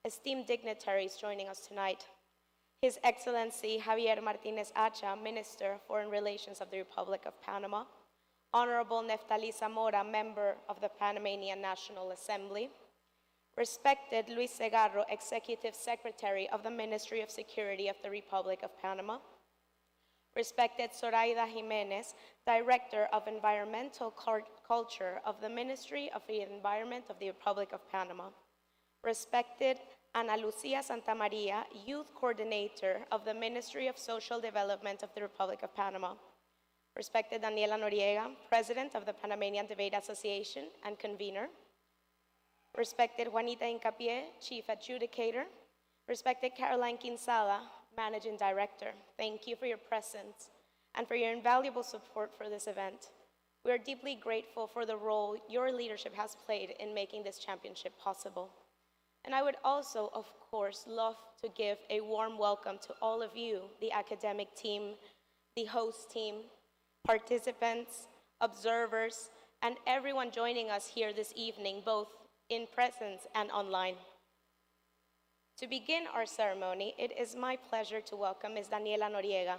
esteemed dignitaries joining us tonight, His Excellency Javier Martinez Acha, Minister of Foreign Relations of the Republic of Panama, Honorable Neftali Zamora, Member of the Panamanian National Assembly, respected Luis Segarro, Executive Secretary of the Ministry of Security of the Republic of Panama, respected Zoraida Jimenez, Director of Environmental Culture of the Ministry of the Environment of the Republic of Panama, respected Ana Lucia Santamaria, Youth Coordinator of the Ministry of Social Development of the Republic of Panama, respected Daniela Noriega, President of the Panamanian Debate Association and Convener, respected Juanita Incapié, Chief Adjudicator, respected Caroline Quinzada, Managing Director. Thank you for your presence and for your invaluable support for this event. We are deeply grateful for the role your leadership has played in making this championship possible. And I would also, of course, love to give a warm welcome to all of you, the academic team, the host team, participants, observers, and everyone joining us here this evening, both in presence and online. To begin our ceremony, it is my pleasure to welcome Ms. Daniela Noriega,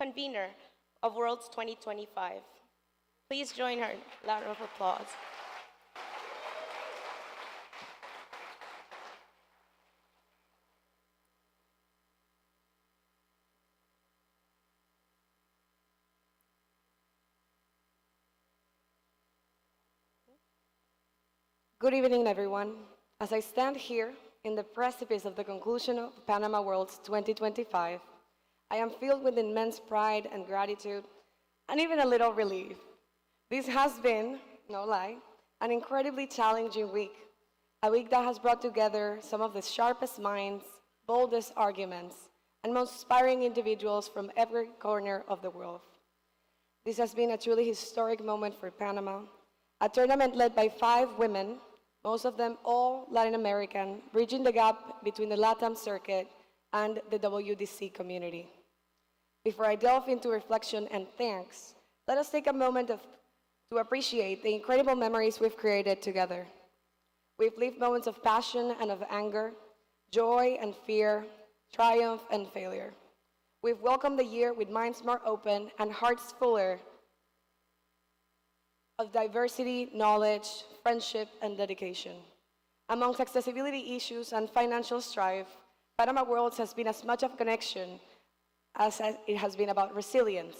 convener of Worlds 2025. Please join her in a round of applause. Good evening, everyone. As I stand here in the precipice of the conclusion of Panama Worlds 2025, I am filled with immense pride and gratitude, and even a little relief. This has been, no lie, an incredibly challenging week, a week that has brought together some of the sharpest minds, boldest arguments, and most inspiring individuals from every corner of the world. This has been a truly historic moment for Panama, a tournament led by 5 women, most of them all Latin American, bridging the gap between the LATAM circuit and the WDC community. Before I delve into reflection and thanks, let us take a moment to appreciate the incredible memories we've created together. We've lived moments of passion and of anger, joy and fear, triumph and failure. We've welcomed the year with minds more open and hearts fuller of diversity, knowledge, friendship, and dedication. Amongst accessibility issues and financial strife, Panama Worlds has been as much of connection as it has been about resilience,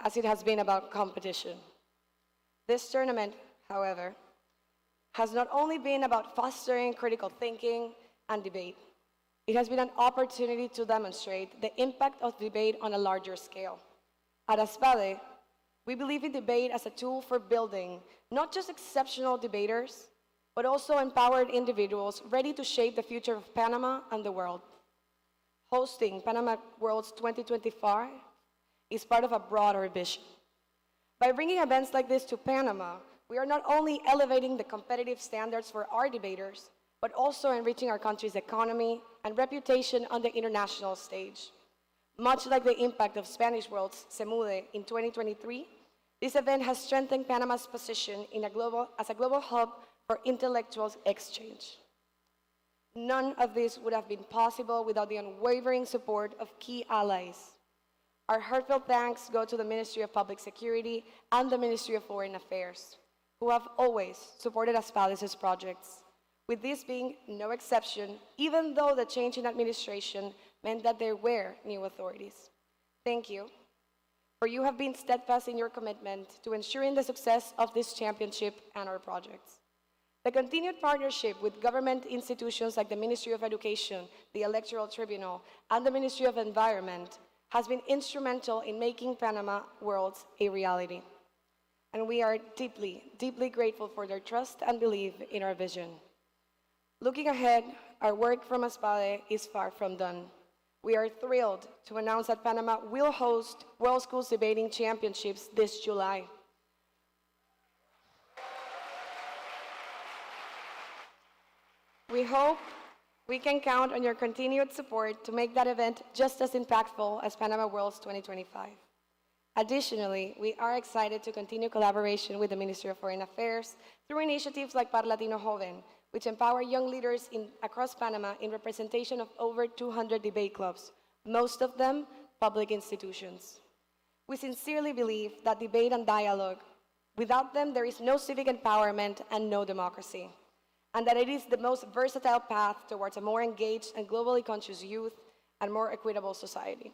as it has been about competition. This tournament, however, has not only been about fostering critical thinking and debate, it has been an opportunity to demonstrate the impact of debate on a larger scale. At ASPADE, we believe in debate as a tool for building not just exceptional debaters, but also empowered individuals ready to shape the future of Panama and the world. Hosting Panama Worlds 2025 is part of a broader vision. By bringing events like this to Panama, we are not only elevating the competitive standards for our debaters, but also enriching our country's economy and reputation on the international stage. Much like the impact of Spanish Worlds Semude in 2023, this event has strengthened Panama's position as a global hub for intellectual exchange. None of this would have been possible without the unwavering support of key allies. Our heartfelt thanks go to the Ministry of Public Security and the Ministry of Foreign Affairs, who have always supported ASPADE's projects, with this being no exception, even though the change in administration meant that there were new authorities. Thank you, for you have been steadfast in your commitment to ensuring the success of this championship and our projects. The continued partnership with government institutions like the Ministry of Education, the Electoral Tribunal, and the Ministry of Environment has been instrumental in making Panama Worlds a reality. And we are deeply, deeply grateful for their trust and belief in our vision. Looking ahead, our work from ASPADE is far from done. We are thrilled to announce that Panama will host World Schools Debating Championships this July. We hope we can count on your continued support to make that event just as impactful as Panama Worlds 2025. Additionally, we are excited to continue collaboration with the Ministry of Foreign Affairs through initiatives like Parlatino Joven, which empower young leaders across Panama in representation of over 200 debate clubs, most of them public institutions. We sincerely believe that debate and dialogue, without them there is no civic empowerment and no democracy, and that it is the most versatile path towards a more engaged and globally conscious youth and more equitable society.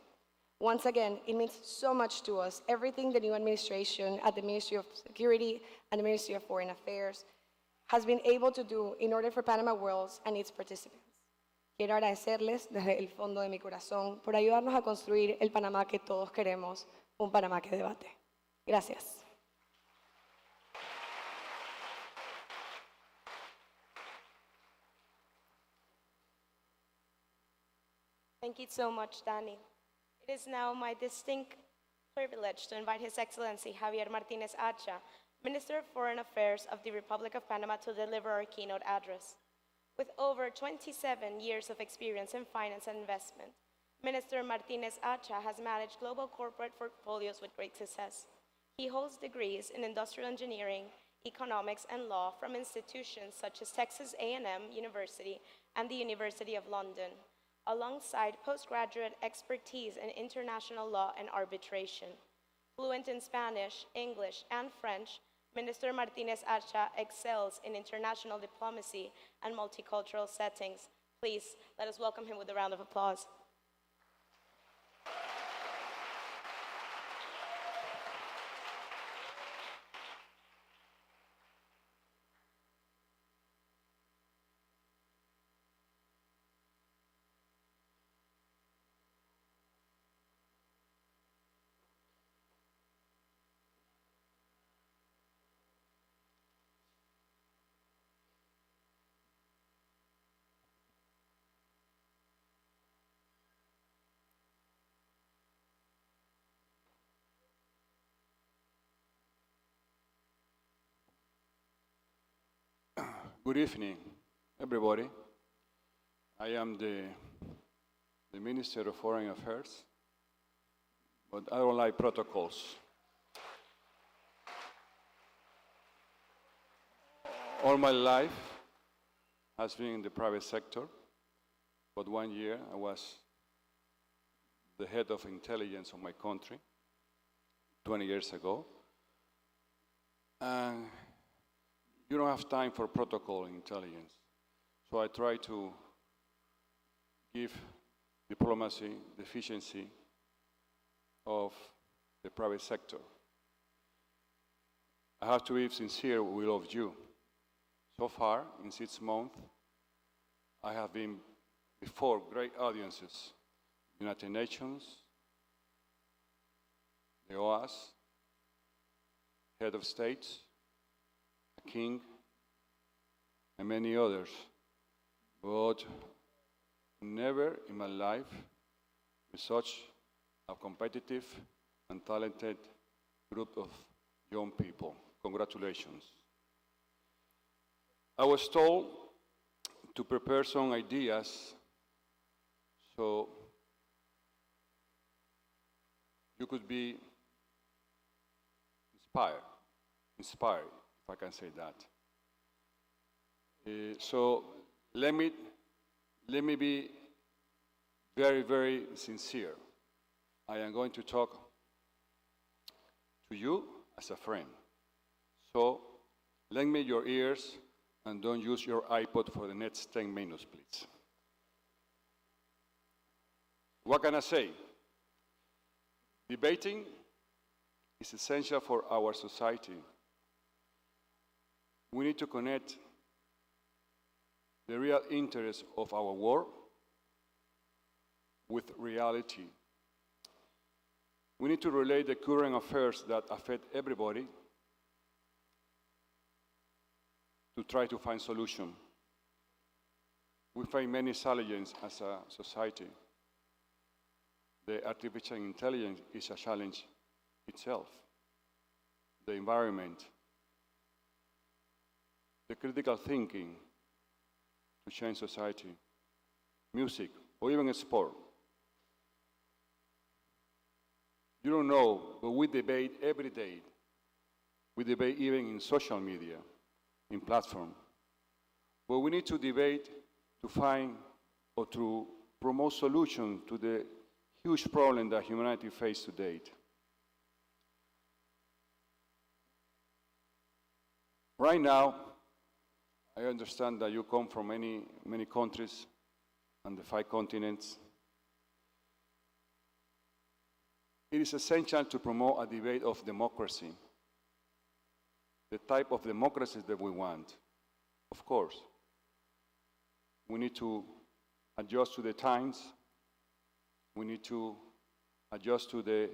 Once again, it means so much to us, everything the new administration at the Ministry of Security and the Ministry of Foreign Affairs has been able to do in order for Panama Worlds and its participants. Quiero agradecerles desde el fondo de mi corazón por ayudarnos a construir el Panamá que todos queremos, un Panamá que debate. Gracias. Thank you so much, Dani. It is now my distinct privilege to invite His Excellency Javier Martinez Acha, Minister of Foreign Affairs of the Republic of Panama, to deliver our keynote address. With over 27 years of experience in finance and investment, Minister Martinez Acha has managed global corporate portfolios with great success. He holds degrees in industrial engineering, economics, and law from institutions such as Texas A&M University and the University of London, alongside postgraduate expertise in international law and arbitration. Fluent in Spanish, English, and French, Minister Martinez Acha excels in international diplomacy and multicultural settings. Please, let us welcome him with a round of applause. Good evening, everybody. I am the Minister of Foreign Affairs, but I don't like protocols. All my life has been in the private sector, but 1 year I was the head of intelligence of my country, 20 years ago. And you don't have time for protocol intelligence. So I try to give diplomacy the efficiency of the private sector. I have to be sincere with all of you. So far, in 6 months, I have been before great audiences, United Nations, the OAS, head of states, a king, and many others. But never in my life with such a competitive and talented group of young people. Congratulations. I was told to prepare some ideas so you could be inspired, if I can say that. So let me be very, very sincere. I am going to talk to you as a friend. So lend me your ears and don't use your iPod for the next 10 minutes, please. What can I say? Debating is essential for our society. We need to connect the real interest of our world with reality. We need to relate the current affairs that affect everybody to try to find solutions. We find many challenges as a society. The artificial intelligence is a challenge itself. The environment, the critical thinking to change society, music, or even sport. You don't know, but we debate every day. We debate even in social media, in platform. but we need to debate to find or to promote solutions to the huge problem that humanity faces to date. Right now, I understand that you come from many countries on the 5 continents. It is essential to promote a debate of democracy, the type of democracy that we want. Of course, we need to adjust to the times. We need to adjust to the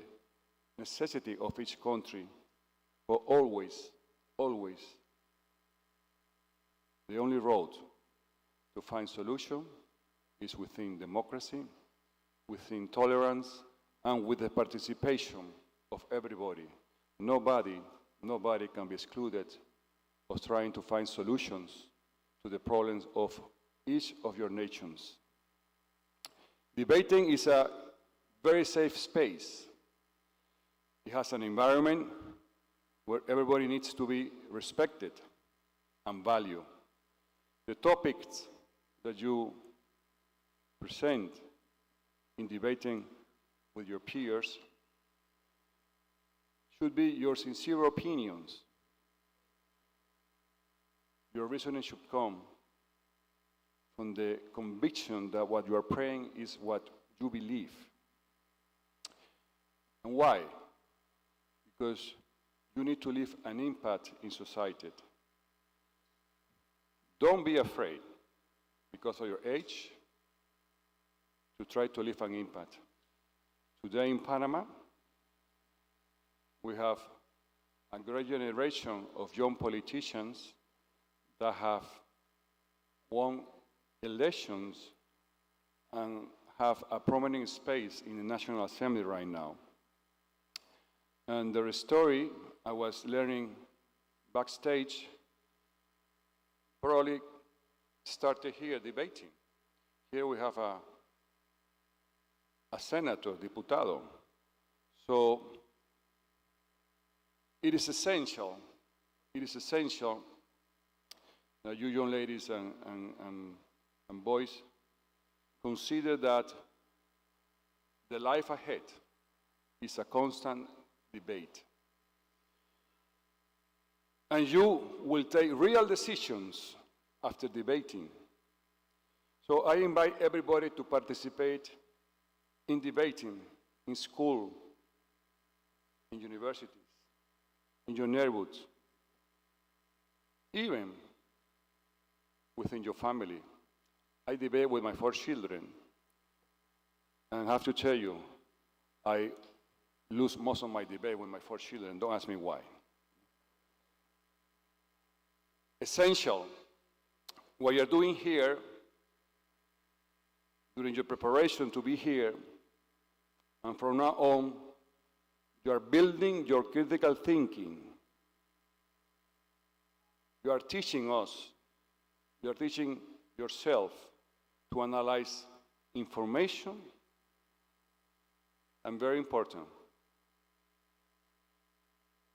necessity of each country, but always, always, the only road to find solution is within democracy, within tolerance, and with the participation of everybody. Nobody can be excluded of trying to find solutions to the problems of each of your nations. Debating is a very safe space. It has an environment where everybody needs to be respected and valued. The topics that you present in debating with your peers should be your sincere opinions. Your reasoning should come from the conviction that what you are praying is what you believe. And why? Because you need to leave an impact in society. Don't be afraid, because of your age, to try to leave an impact. Today in Panama, we have a great generation of young politicians that have won elections and have a prominent space in the National Assembly right now. And their story, I was learning backstage, probably started here debating. Here we have a senator, diputado. So it is essential that you young ladies and boys consider that the life ahead is a constant debate. And you will take real decisions after debating. So I invite everybody to participate in debating in school, in universities, in your neighborhoods, even within your family. I debate with my 4 children, and I have to tell you, I lose most of my debate with my 4 children. Don't ask me why. Essential. What you're doing here, during your preparation to be here, and from now on, you are building your critical thinking. You are teaching us, you are teaching yourself to analyze information, and very important,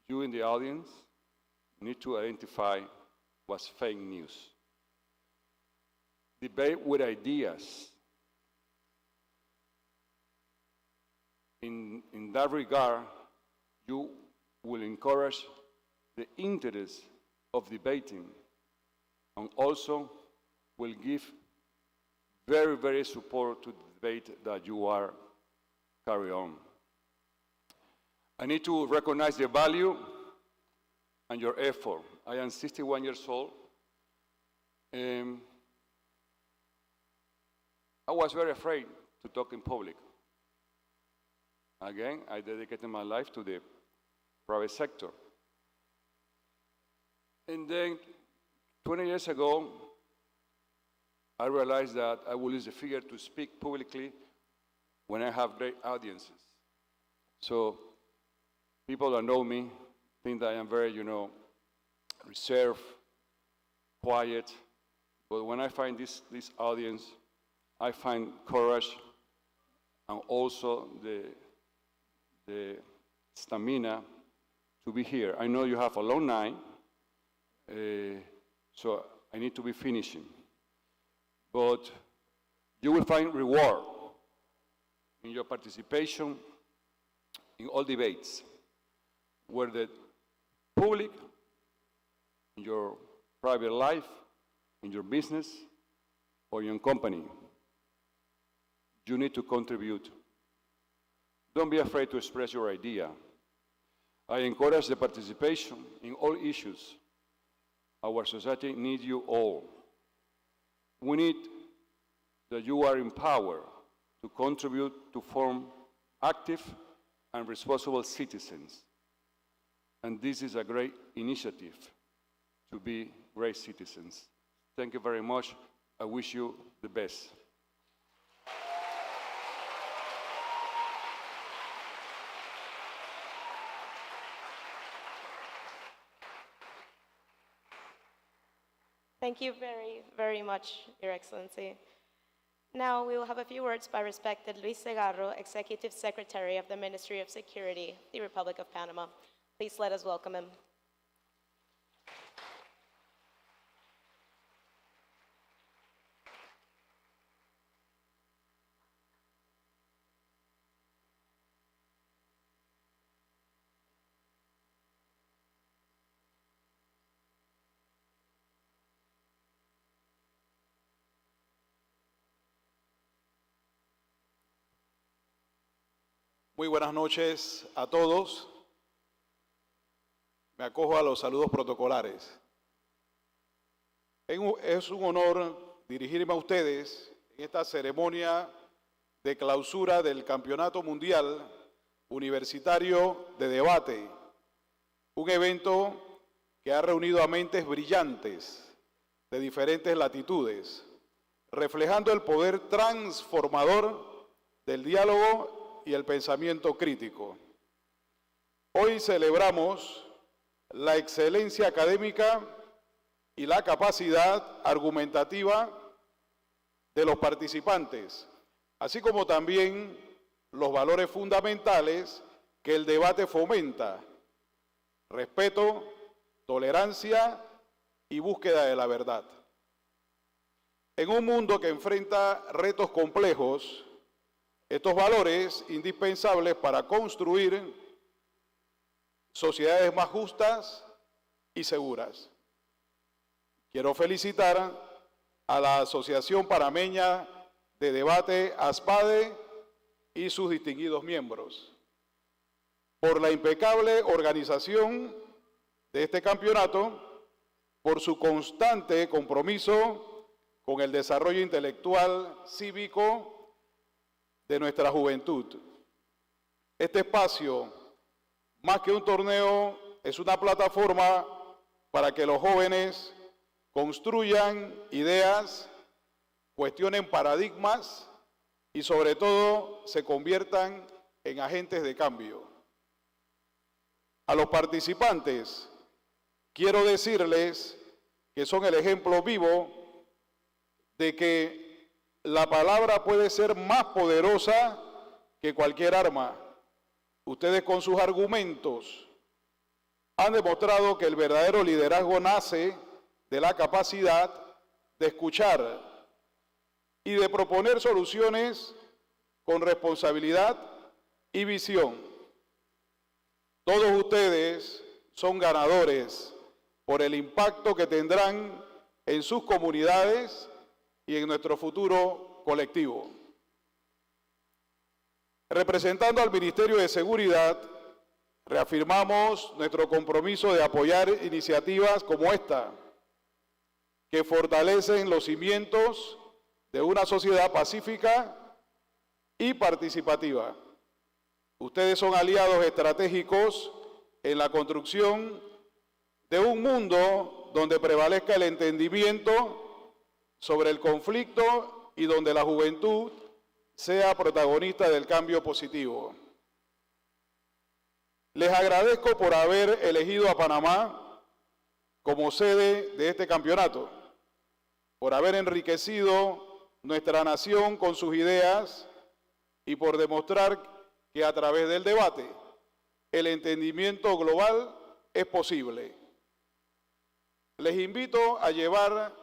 you in the audience need to identify what's fake news. Debate with ideas. In that regard, you will encourage the interest of debating, and also will give very, very support to the debate that you are carry on. I need to recognize the value and your effort. I am 61 years old. I was very afraid to talk in public. Again, I dedicated my life to the private sector. And then 20 years ago, I realized that I will use the figure to speak publicly when I have great audiences. So people that know me think that I am very, reserved, quiet. But when I find this audience, I find courage and also the stamina to be here. I know you have a long night, so I need to be finishing. But you will find reward in your participation in all debates, where the public, in your private life, in your business, or your company, you need to contribute. Don't be afraid to express your idea. I encourage the participation in all issues. Our society needs you all. We need that you are empowered to contribute to form active and responsible citizens. And this is a great initiative to be great citizens. Thank you very much. I wish you the best. Thank you very, very much, Your Excellency. Now we will have a few words by respected Luis Segarro, Executive Secretary of the Ministry of Security, the Republic of Panama. Please let us welcome him. Muy buenas noches a todos. Me acojo a los saludos protocolares. Es un honor dirigirme a ustedes en esta ceremonia de clausura del Campeonato Mundial Universitario de Debate, un evento que ha reunido a mentes brillantes de diferentes latitudes, reflejando el poder transformador del diálogo y el pensamiento crítico. Hoy celebramos la excelencia académica y la capacidad argumentativa de los participantes, así como también los valores fundamentales que el debate fomenta: respeto, tolerancia y búsqueda de la verdad. En un mundo que enfrenta retos complejos, estos valores indispensables para construir sociedades más justas y seguras. Quiero felicitar a la Asociación Panameña de Debate, ASPADE, y sus distinguidos miembros por la impecable organización de este campeonato, por su constante compromiso con el desarrollo intelectual, cívico, de nuestra juventud. Este espacio, más que un torneo, es una plataforma para que los jóvenes construyan ideas, cuestionen paradigmas y sobre todo se conviertan en agentes de cambio. A los participantes quiero decirles que son el ejemplo vivo de que la palabra puede ser más poderosa que cualquier arma. Ustedes con sus argumentos han demostrado que el verdadero liderazgo nace de la capacidad de escuchar y de proponer soluciones con responsabilidad y visión. Todos ustedes son ganadores por el impacto que tendrán en sus comunidades y en nuestro futuro colectivo. Representando al Ministerio de Seguridad, reafirmamos nuestro compromiso de apoyar iniciativas como esta, que fortalecen los cimientos de una sociedad pacífica y participativa. Ustedes son aliados estratégicos en la construcción de un mundo donde prevalezca el entendimiento sobre el conflicto y donde la juventud sea protagonista del cambio positivo. Les agradezco por haber elegido a Panamá como sede de este campeonato, por haber enriquecido nuestra nación con sus ideas y por demostrar que a través del debate el entendimiento global es posible. Les invito a llevar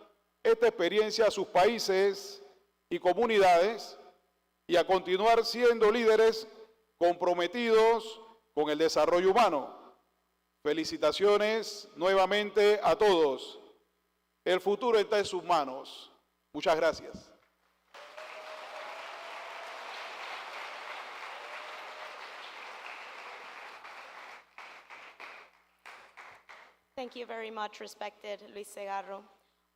esta experiencia a sus países y comunidades y a continuar siendo líderes comprometidos con el desarrollo humano. Felicitaciones nuevamente a todos. El futuro está en sus manos. Muchas gracias. Thank you very much, respected Luis Segarro.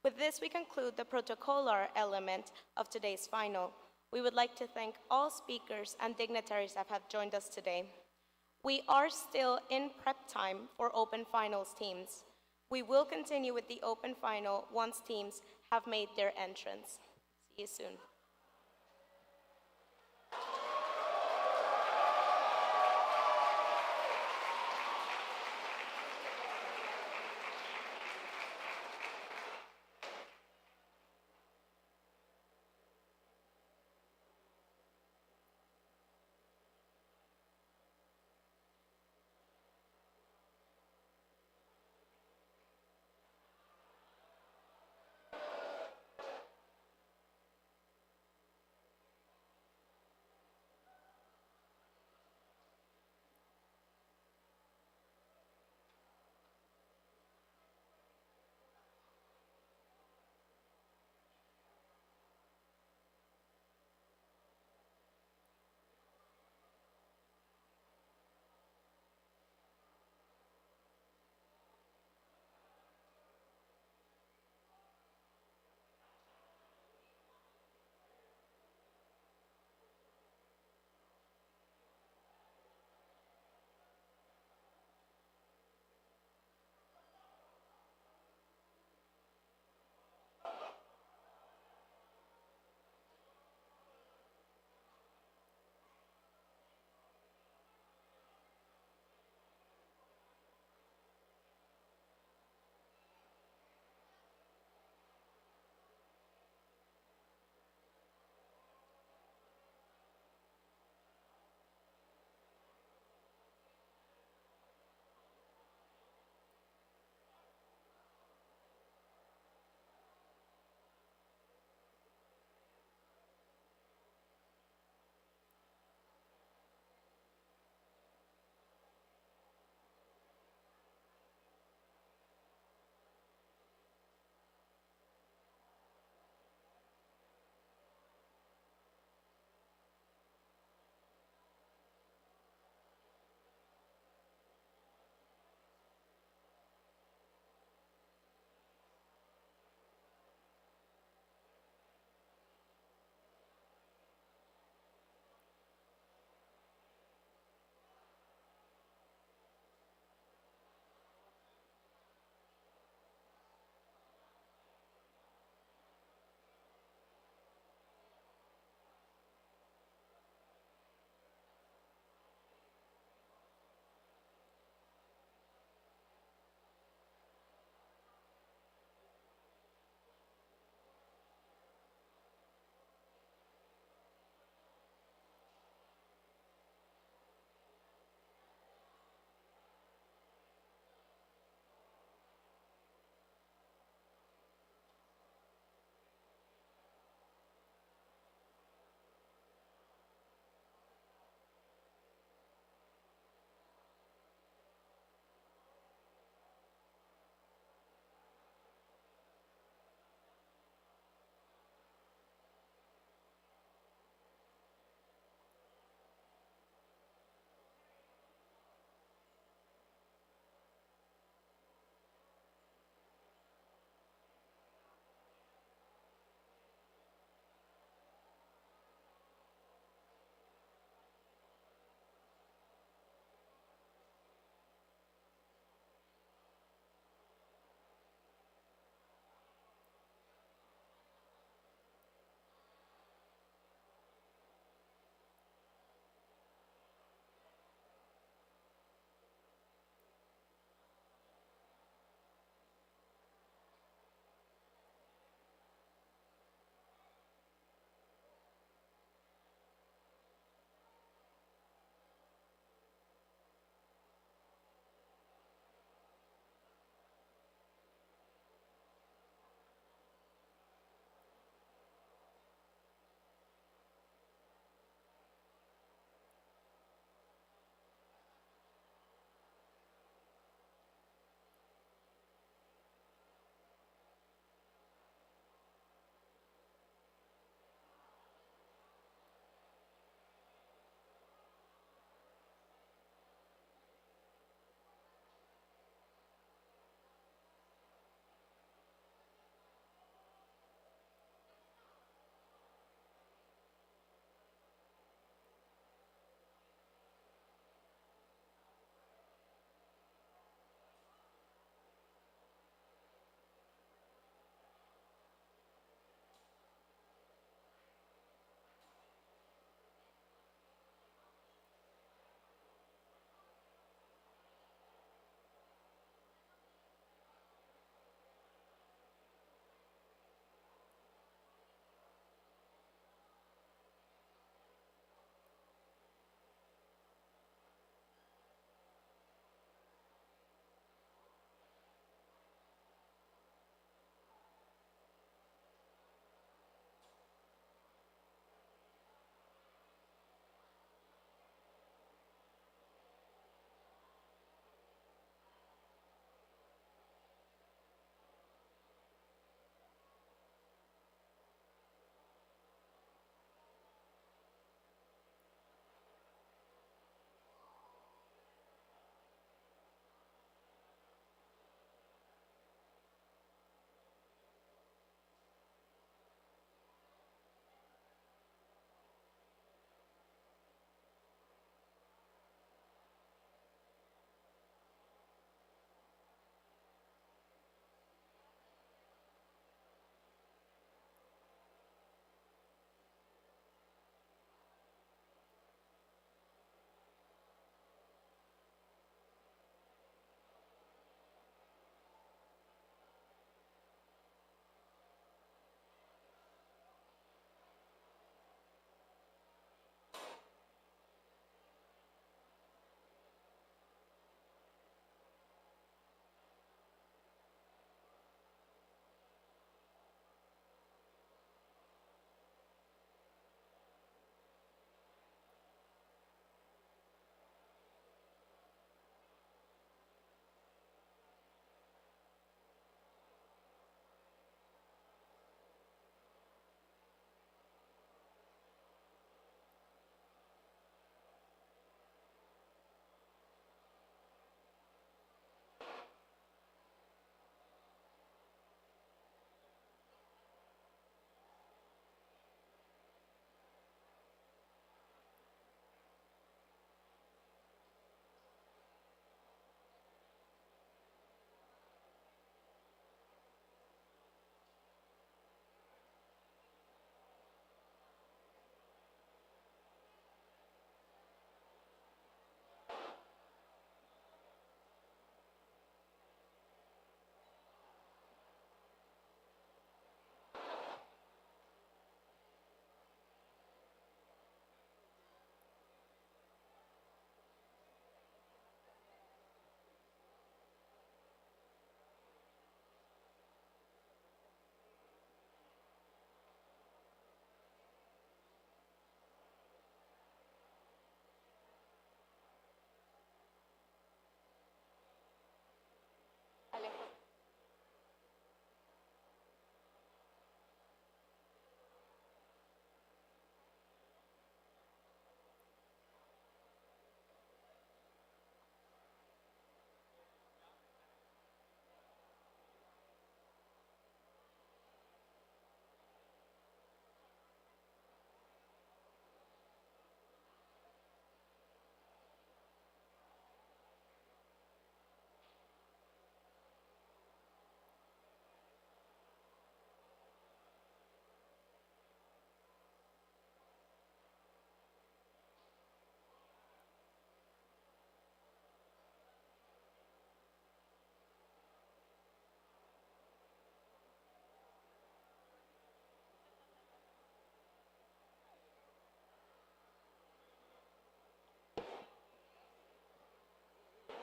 With this, we conclude the protocolar element of today's final. We would like to thank all speakers and dignitaries that have joined us today. We are still in prep time for open finals teams. We will continue with the open final once teams have made their entrance. See you soon.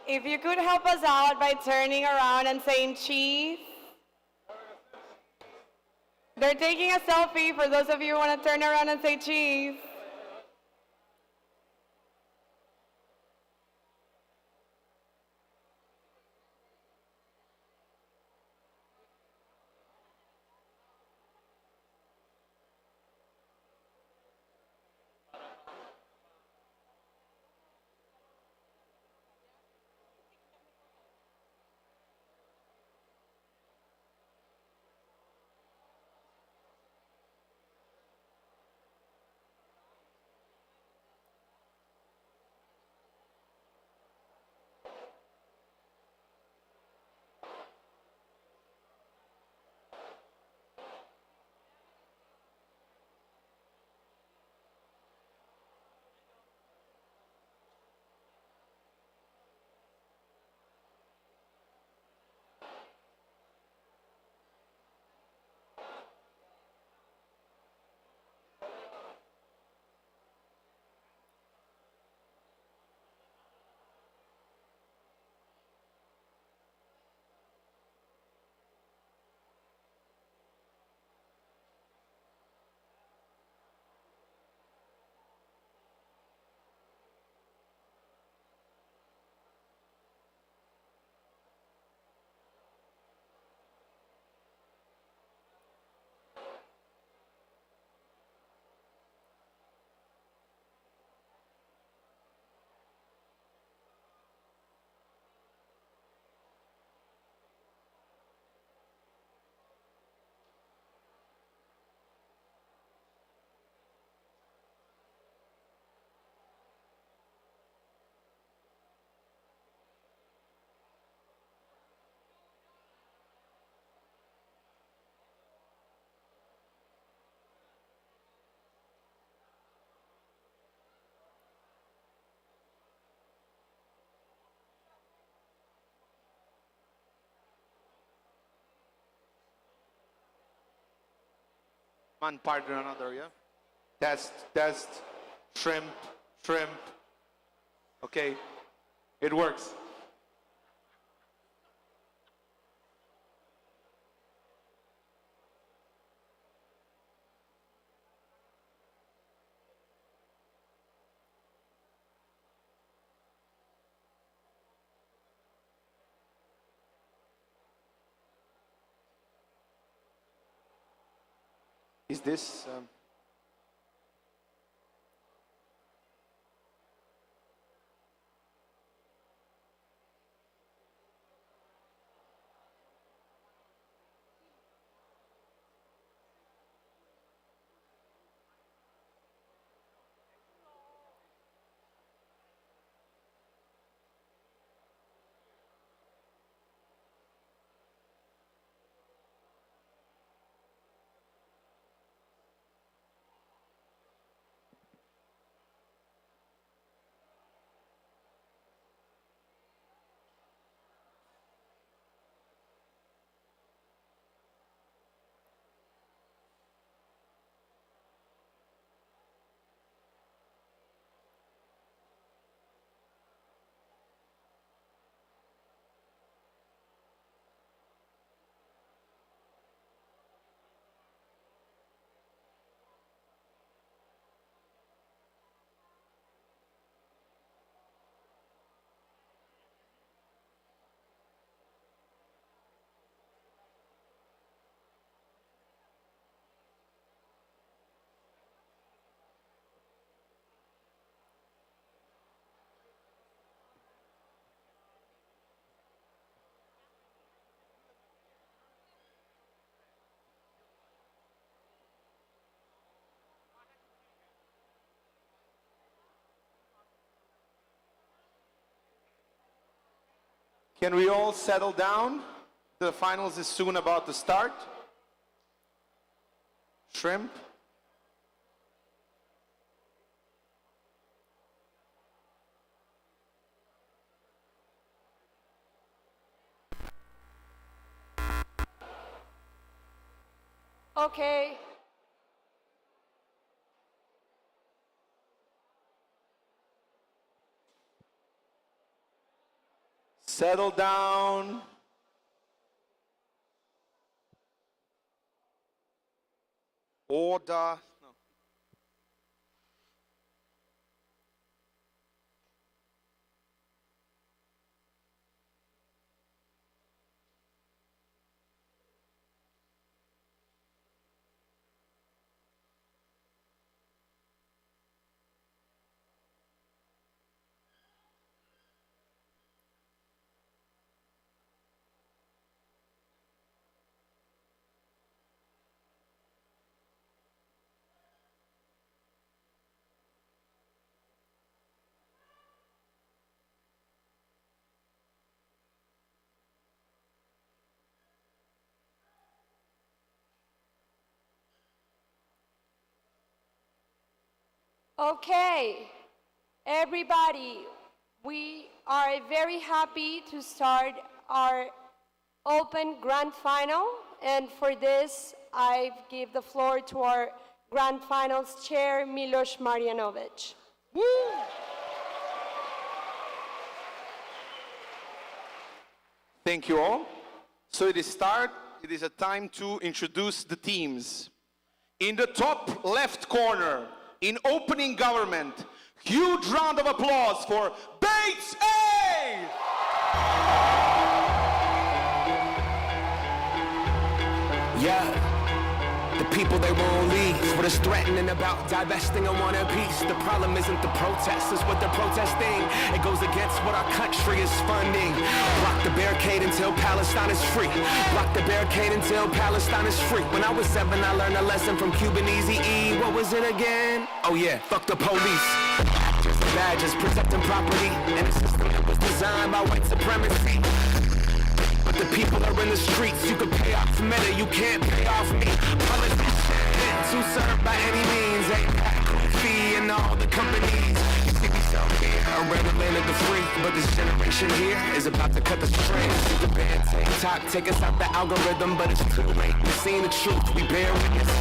If you could help us out by turning around and saying cheese. They're taking a selfie for those of you who want to turn around and say cheese. One part or another, yeah? Test, test, shrimp, shrimp. Okay, it works. Is this... Can we all settle down? The finals is soon about to start. Shrimp. Okay. Settle down. Order. No. Okay, everybody, we are very happy to start our open grand final, and for this, I give the floor to our grand finals chair, Milos Marjanovic. Thank you all. So it is a time to introduce the teams. In the top left corner, in opening government, huge round of applause for Bates A! Yeah, the people they won't leave. What is threatening about divesting of one piece? The problem isn't the protest, it's what they're protesting. It goes against what our country is funding. Block the barricade until Palestine is free. Block the barricade until Palestine is free. When I was 7, I learned a lesson from Cuban Easy E. What was it again? Oh yeah, fuck the police. Actors and badges protecting property in a system that was designed by white supremacy. But the people are in the streets. You can pay off meta, you can't pay off me. Politicians who serve by any means. Ain't fee and all the companies. You see me so here, I'm ready to land of the free. But this generation here is about to cut the strings. The band TikTok take us out the algorithm, but it's too late. We've seen the truth, we bear witness.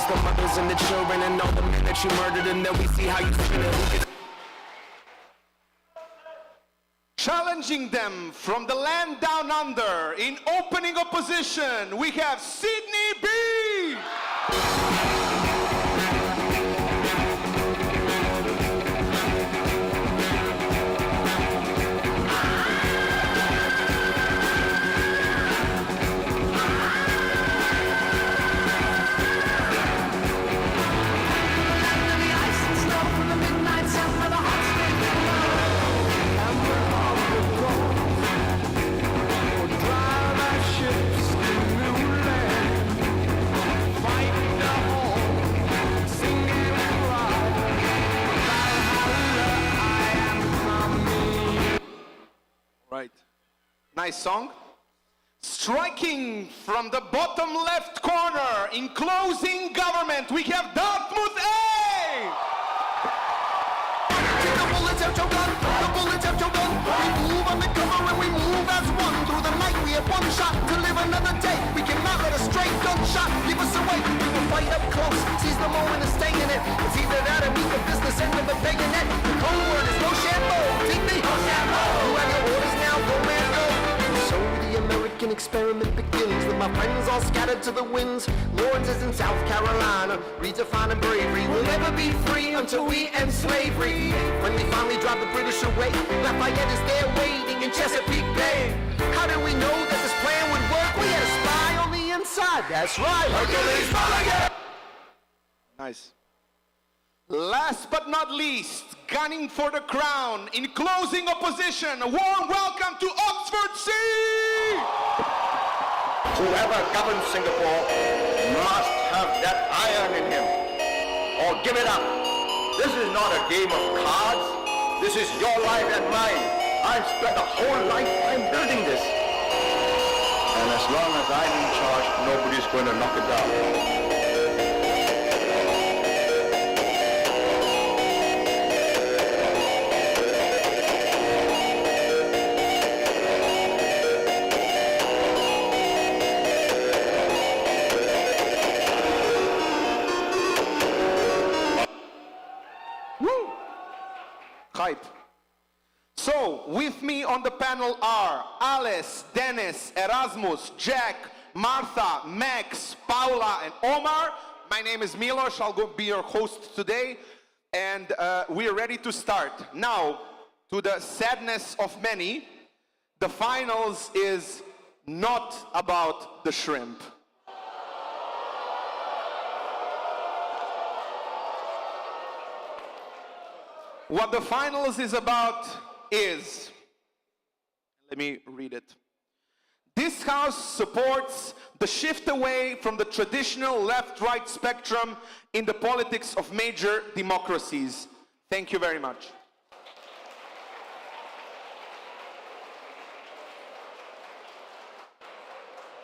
The mothers and the children and all the men that you murdered, and then we see how you spin it. Challenging them from the land down under, in opening opposition, we have Sydney B! Right. Nice song. Striking from the bottom left corner, in closing government, we have Dartmouth A! The bullets have your gun, the bullets have your gun. We move undercover and we move as one. Through the night we have one shot to live another day. We cannot let a stray gunshot give us away. We will fight up close, seize the moment and stay in it. It's either that or meet the business end of a bayonet. The code word is no shampoo. Take me, no shampoo. You have your orders now, go man, go. And so the American experiment begins with my friends all scattered to the winds. Lawrence is in South Carolina, redefining bravery. We'll never be free until we end slavery. When we finally drive the British away, Lafayette is there waiting in Chesapeake Bay. How did we know that this plan would work? We had a spy on the inside. That's right, Hercules Mulligan. Nice. Last but not least, gunning for the crown, in closing opposition, a warm welcome to Oxford C! Whoever governs Singapore must have that iron in him, or give it up. This is not a game of cards. This is your life and mine. I've spent a whole lifetime building this. And as long as I'm in charge, nobody's going to knock it down. Hype. So, with me on the panel are Alice, Dennis, Erasmus, Jack, Martha, Max, Paula, and Omar. My name is Milos. I'll be your host today, and we are ready to start. Now, to the sadness of many, the finals is not about the shrimp. What the finals is about is, let me read it. This House supports the shift away from the traditional left-right spectrum in the politics of major democracies. Thank you very much.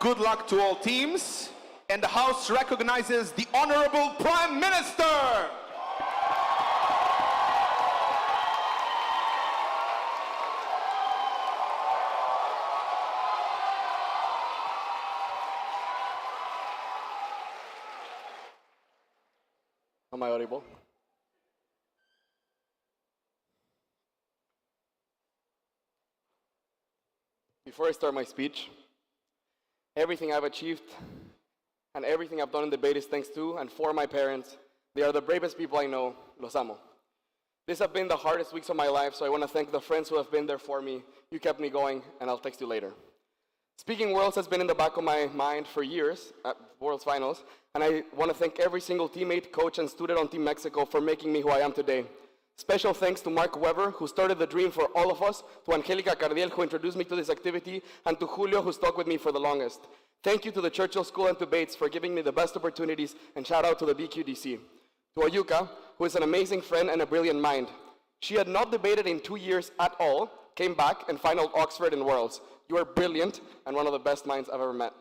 Good luck to all teams, and the House recognizes the Honorable Prime Minister. Am I audible? Before I start my speech, everything I've achieved and everything I've done in debate is thanks to and for my parents. They are the bravest people I know. Los amo. These have been the hardest weeks of my life, so I want to thank the friends who have been there for me. You kept me going, and I'll text you later. Speaking Worlds has been in the back of my mind for years at Worlds Finals, and I want to thank every single teammate, coach, and student on Team Mexico for making me who I am today. Special thanks to Mark Weber, who started the dream for all of us, to Angelica Cardiel, who introduced me to this activity, and to Julio, who stuck with me for the longest. Thank you to the Churchill School and to Bates for giving me the best opportunities, and shout out to the BQDC. To Oyuka, who is an amazing friend and a brilliant mind. She had not debated in 2 years at all, came back and finaled Oxford in Worlds. You are brilliant and one of the best minds I've ever met.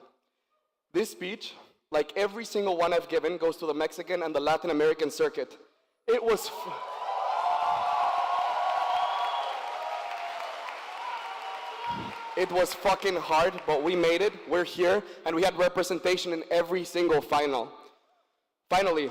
This speech, like every single one I've given, goes to the Mexican and the Latin American circuit. It was fucking hard, but we made it. We're here, and we had representation in every single final. Finally,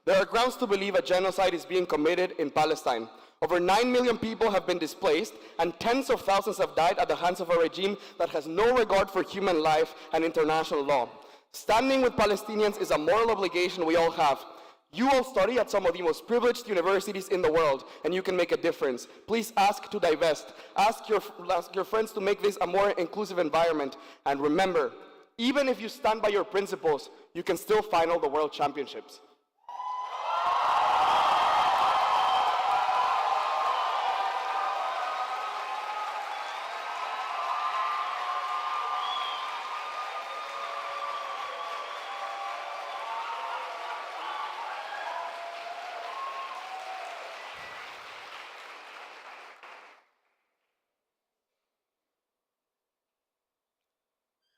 there are grounds to believe a genocide is being committed in Palestine. Over 9 million people have been displaced, and tens of thousands have died at the hands of a regime that has no regard for human life and international law. Standing with Palestinians is a moral obligation we all have. You all study at some of the most privileged universities in the world, and you can make a difference. Please ask to divest. Ask your friends to make this a more inclusive environment. And remember, even if you stand by your principles, you can still final the World Championships.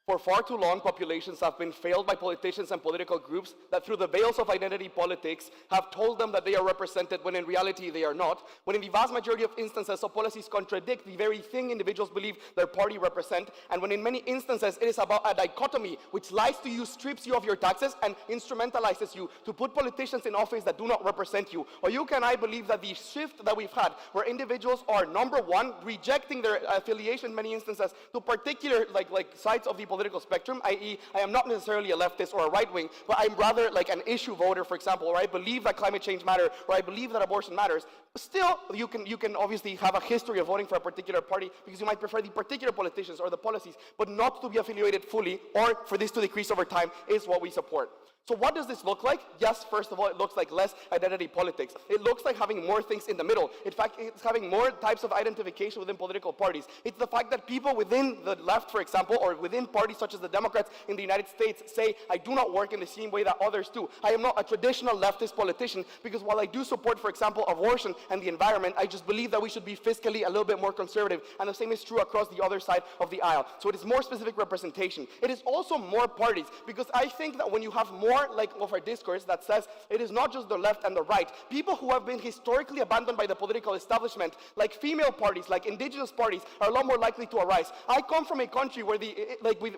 For far too long, populations have been failed by politicians and political groups that through the veils of identity politics have told them that they are represented when in reality they are not, when in the vast majority of instances, some policies contradict the very thing individuals believe their party represent, and when in many instances it is about a dichotomy which lies to you, strips you of your taxes, and instrumentalizes you to put politicians in office that do not represent you. Or you and I believe that the shift that we've had, where individuals are, number one, rejecting their affiliation in many instances to particular like sides of the political spectrum, i.e. I am not necessarily a leftist or a right-wing, but I'm rather like an issue voter, for example, or I believe that climate change matters, or I believe that abortion matters. Still, you can obviously have a history of voting for a particular party because you might prefer the particular politicians or the policies, but not to be affiliated fully or for this to decrease over time is what we support. So what does this look like? Yes, first of all, it looks like less identity politics. It looks like having more things in the middle. In fact, it's having more types of identification within political parties. It's the fact that people within the left, for example, or within parties such as the Democrats in the United States say, I do not work in the same way that others do. I am not a traditional leftist politician because while I do support, for example, abortion and the environment, I just believe that we should be fiscally a little bit more conservative. And the same is true across the other side of the aisle. So it is more specific representation. It is also more parties because I think that when you have more like of our discourse that says it is not just the left and the right, people who have been historically abandoned by the political establishment, like female parties, like indigenous parties, are a lot more likely to arise. I come from a country where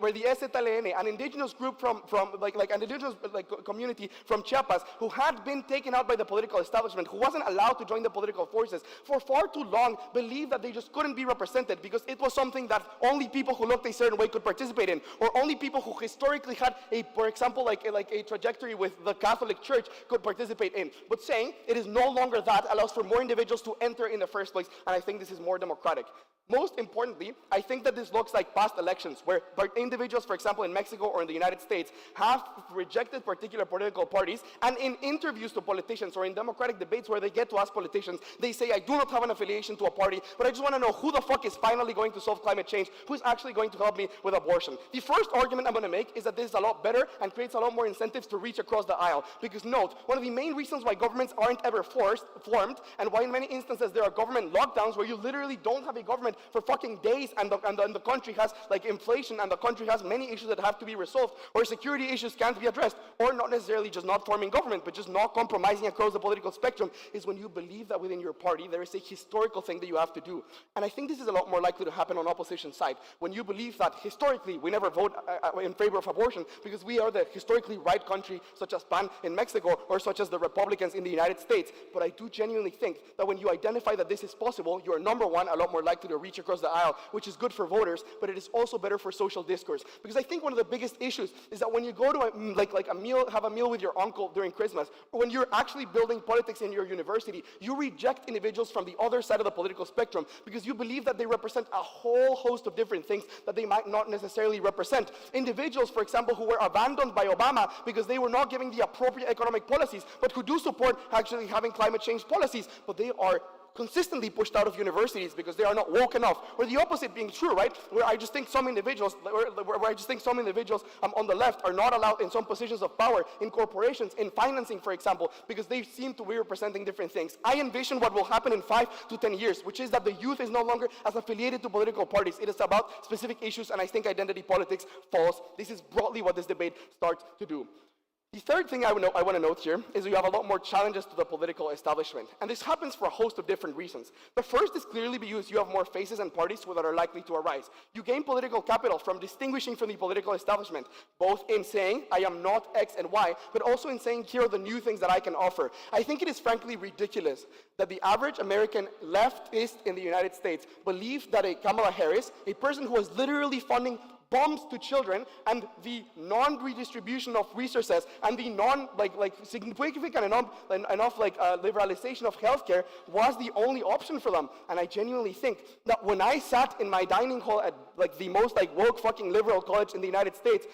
where the SZLN, an indigenous group from an indigenous community from Chiapas, who had been taken out by the political establishment, who wasn't allowed to join the political forces, for far too long believed that they just couldn't be represented because it was something that only people who looked a certain way could participate in, or only people who historically had for example, like a trajectory with the Catholic Church could participate in. But saying it is no longer that allows for more individuals to enter in the first place, and I think this is more democratic. Most importantly, I think that this looks like past elections where individuals, for example, in Mexico or in the United States, have rejected particular political parties, and in interviews to politicians or in democratic debates where they get to ask politicians, they say, I do not have an affiliation to a party, but I just want to know who the fuck is finally going to solve climate change, who's actually going to help me with abortion. The first argument I'm going to make is that this is a lot better and creates a lot more incentives to reach across the aisle. Because note, one of the main reasons why governments aren't ever formed, and why in many instances there are government lockdowns where you literally don't have a government for fucking days, and the country has like inflation, and the country has many issues that have to be resolved, or security issues can't be addressed, or not necessarily just not forming government, but just not compromising across the political spectrum, is when you believe that within your party there is a historical thing that you have to do. And I think this is a lot more likely to happen on opposition side, when you believe that historically we never vote in favor of abortion because we are the historically right country, such as PAN in Mexico, or such as the Republicans in the United States. But I do genuinely think that when you identify that this is possible, you are, number one, a lot more likely to reach across the aisle, which is good for voters, but it is also better for social discourse. Because I think one of the biggest issues is that when you go to have a meal with your uncle during Christmas, or when you're actually building politics in your university, you reject individuals from the other side of the political spectrum because you believe that they represent a whole host of different things that they might not necessarily represent. Individuals, for example, who were abandoned by Obama because they were not giving the appropriate economic policies, but who do support actually having climate change policies, but they are consistently pushed out of universities because they are not woke enough, or the opposite being true, right? Where I just think some individuals, on the left are not allowed in some positions of power, in corporations, in financing, for example, because they seem to be representing different things. I envision what will happen in 5 to 10 years, which is that the youth is no longer as affiliated to political parties. It is about specific issues, and I think identity politics falls. This is broadly what this debate starts to do. The third thing I want to note here is you have a lot more challenges to the political establishment. And this happens for a host of different reasons. The first is clearly because you have more faces and parties that are likely to arise. You gain political capital from distinguishing from the political establishment, both in saying, I am not X and Y, but also in saying, here are the new things that I can offer. I think it is frankly ridiculous that the average American leftist in the United States believes that a Kamala Harris, a person who is literally funding bombs to children, and the non-redistribution of resources, and the significant enough liberalization of healthcare was the only option for them. And I genuinely think that when I sat in my dining hall at the most woke fucking liberal college in the United States,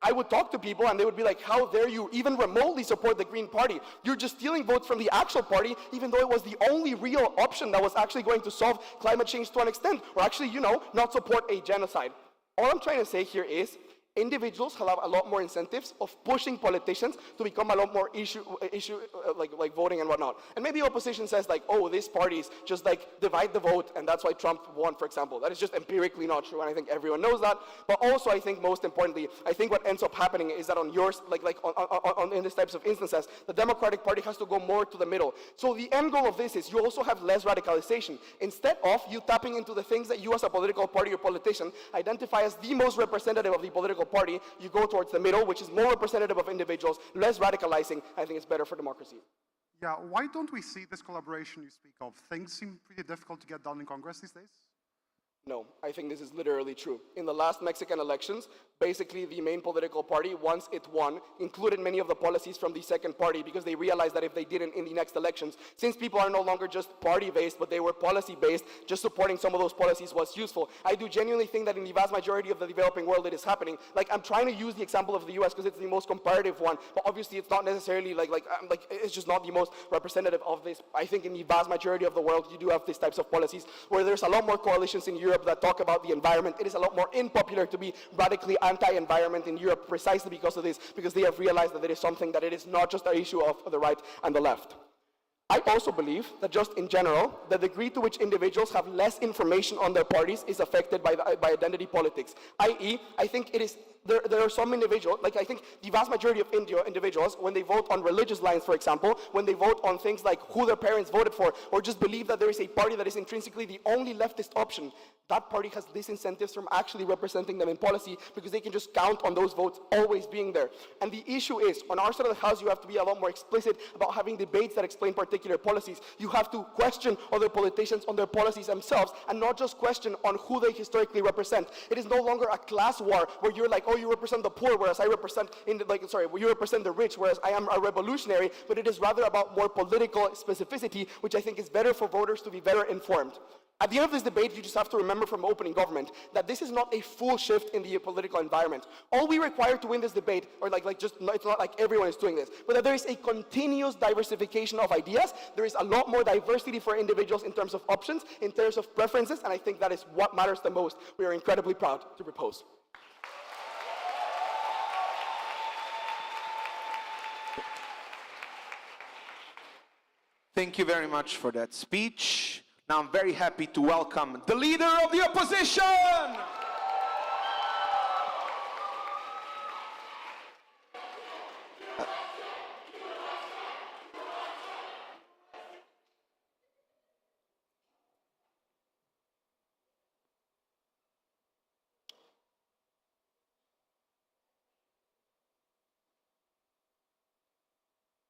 I would talk to people and they would be like, how dare you even remotely support the Green Party? You're just stealing votes from the actual party, even though it was the only real option that was actually going to solve climate change to an extent, or actually, not support a genocide. All I'm trying to say here is individuals have a lot more incentives of pushing politicians to become a lot more like voting and whatnot. And maybe opposition says oh, these parties just divide the vote and that's why Trump won, for example. That is just empirically not true, and I think everyone knows that. But also I think most importantly, I think what ends up happening is that on yours, in these types of instances, the Democratic Party has to go more to the middle. So the end goal of this is you also have less radicalization. Instead of you tapping into the things that you as a political party or politician identify as the most representative of the political party, you go towards the middle, which is more representative of individuals, less radicalizing. I think it's better for democracy. Yeah, why don't we see this collaboration you speak of? Things seem pretty difficult to get done in Congress these days. No, I think this is literally true. In the last Mexican elections, basically the main political party, once it won, included many of the policies from the second party because they realized that if they didn't in the next elections, since people are no longer just party-based, but they were policy-based, just supporting some of those policies was useful. I do genuinely think that in the vast majority of the developing world it is happening. I'm trying to use the example of the US because it's the most comparative one, but obviously it's not necessarily it's just not the most representative of this. I think in the vast majority of the world you do have these types of policies where there's a lot more coalitions in Europe that talk about the environment. It is a lot more unpopular to be radically anti-environment in Europe precisely because of this, because they have realized that it is something that it is not just an issue of the right and the left. I also believe that just in general, the degree to which individuals have less information on their parties is affected by identity politics. I.e., I think it is there are some individuals, like I think the vast majority of individuals, when they vote on religious lines, for example, when they vote on things like who their parents voted for, or just believe that there is a party that is intrinsically the only leftist option, that party has disincentives from actually representing them in policy because they can just count on those votes always being there. And the issue is, on our side of the house, you have to be a lot more explicit about having debates that explain particular policies. You have to question other politicians on their policies themselves and not just question on who they historically represent. It is no longer a class war where you're like, oh, you represent the poor, whereas I represent, you represent the rich, whereas I am a revolutionary, but it is rather about more political specificity, which I think is better for voters to be better informed. At the end of this debate, you just have to remember from opening government that this is not a full shift in the political environment. All we require to win this debate, or it's not like everyone is doing this, but that there is a continuous diversification of ideas. There is a lot more diversity for individuals in terms of options, in terms of preferences, and I think that is what matters the most. We are incredibly proud to propose. Thank you very much for that speech. Now I'm very happy to welcome the leader of the opposition.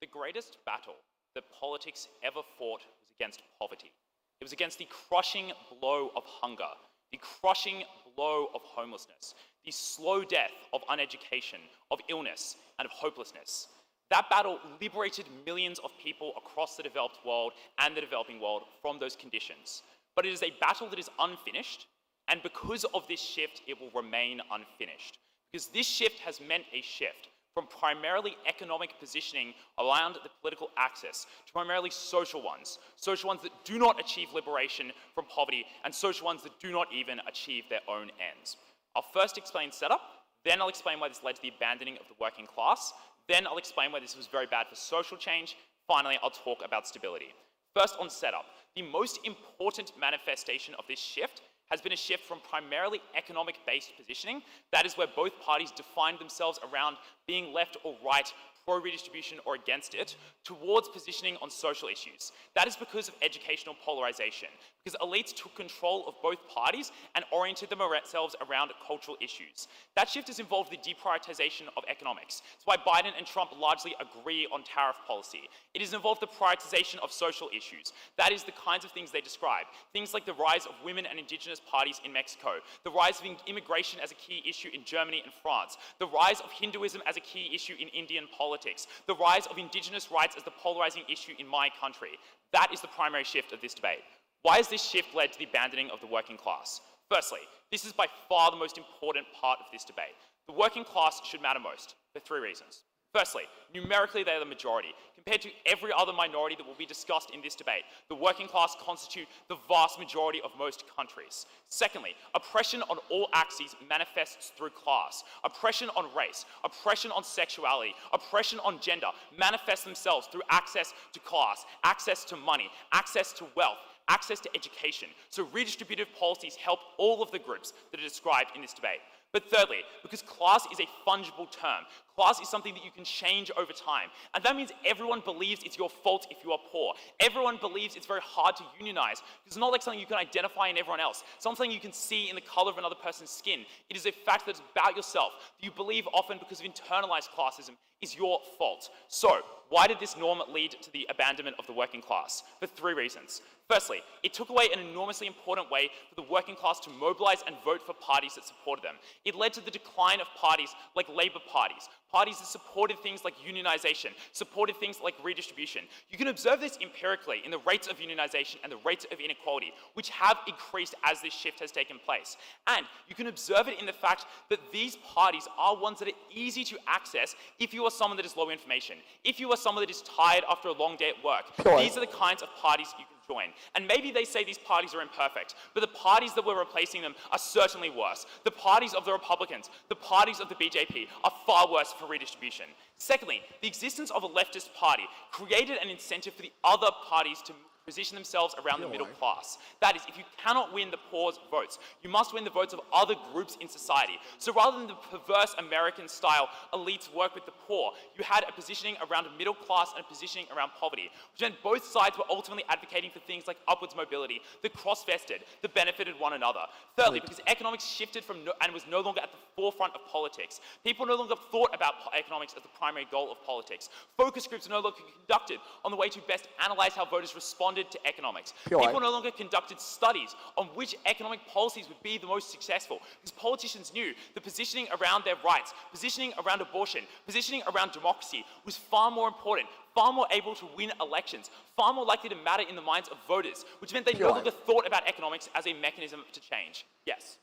The greatest battle that politics ever fought was against poverty. It was against the crushing blow of hunger, the crushing blow of homelessness, the slow death of uneducation, of illness, and of hopelessness. That battle liberated millions of people across the developed world and the developing world from those conditions. But it is a battle that is unfinished, and because of this shift, it will remain unfinished. Because this shift has meant a shift from primarily economic positioning around the political axis to primarily social ones that do not achieve liberation from poverty, and social ones that do not even achieve their own ends. I'll first explain setup, then I'll explain why this led to the abandoning of the working class, then I'll explain why this was very bad for social change, finally I'll talk about stability. First on setup, the most important manifestation of this shift has been a shift from primarily economic-based positioning, that is where both parties defined themselves around being left or right, pro-redistribution or against it, towards positioning on social issues. That is because of educational polarization, because elites took control of both parties and oriented themselves around cultural issues. That shift has involved the deprioritization of economics. It's why Biden and Trump largely agree on tariff policy. It has involved the prioritization of social issues. That is the kinds of things they describe. Things like the rise of women and indigenous parties in Mexico, the rise of immigration as a key issue in Germany and France, the rise of Hinduism as a key issue in Indian politics, the rise of indigenous rights as the polarizing issue in my country. That is the primary shift of this debate. Why has this shift led to the abandoning of the working class? Firstly, this is by far the most important part of this debate. The working class should matter most for three reasons. Firstly, numerically they are the majority. Compared to every other minority that will be discussed in this debate, the working class constitute the vast majority of most countries. Secondly, oppression on all axes manifests through class. Oppression on race, oppression on sexuality, oppression on gender manifest themselves through access to class, access to money, access to wealth, access to education. So redistributive policies help all of the groups that are described in this debate. But thirdly, because class is a fungible term, class is something that you can change over time. And that means everyone believes it's your fault if you are poor. Everyone believes it's very hard to unionize. It's not like something you can identify in everyone else. It's not something you can see in the color of another person's skin. It is a fact that's about yourself, that you believe often because of internalized classism is your fault. So, why did this norm lead to the abandonment of the working class? For three reasons. Firstly, it took away an enormously important way for the working class to mobilize and vote for parties that supported them. It led to the decline of parties like Labour parties, parties that supported things like unionization, supported things like redistribution. You can observe this empirically in the rates of unionization and the rates of inequality, which have increased as this shift has taken place. And you can observe it in the fact that these parties are ones that are easy to access if you are someone that is low information, if you are someone that is tired after a long day at work. Sure. These are the kinds of parties you can join. And maybe they say these parties are imperfect, but the parties that were replacing them are certainly worse. The parties of the Republicans, the parties of the BJP are far worse for redistribution. Secondly, the existence of a leftist party created an incentive for the other parties to position themselves around the middle class. That is, if you cannot win the poor's votes, you must win the votes of other groups in society. So rather than the perverse American-style elites work with the poor, you had a positioning around a middle class and a positioning around poverty, which meant both sides were ultimately advocating for things like upwards mobility, that cross-vested, that benefited one another. Thirdly, because economics shifted from and was no longer at the forefront of politics. People no longer thought about economics as the primary goal of politics. Focus groups are no longer conducted on the way to best analyze how voters responded to economics. People no longer conducted studies on which economic policies would be the most successful, because politicians knew the positioning around their rights, positioning around abortion, positioning around democracy was far more important, far more able to win elections, far more likely to matter in the minds of voters, which meant they no longer thought about economics as a mechanism to change. Yes.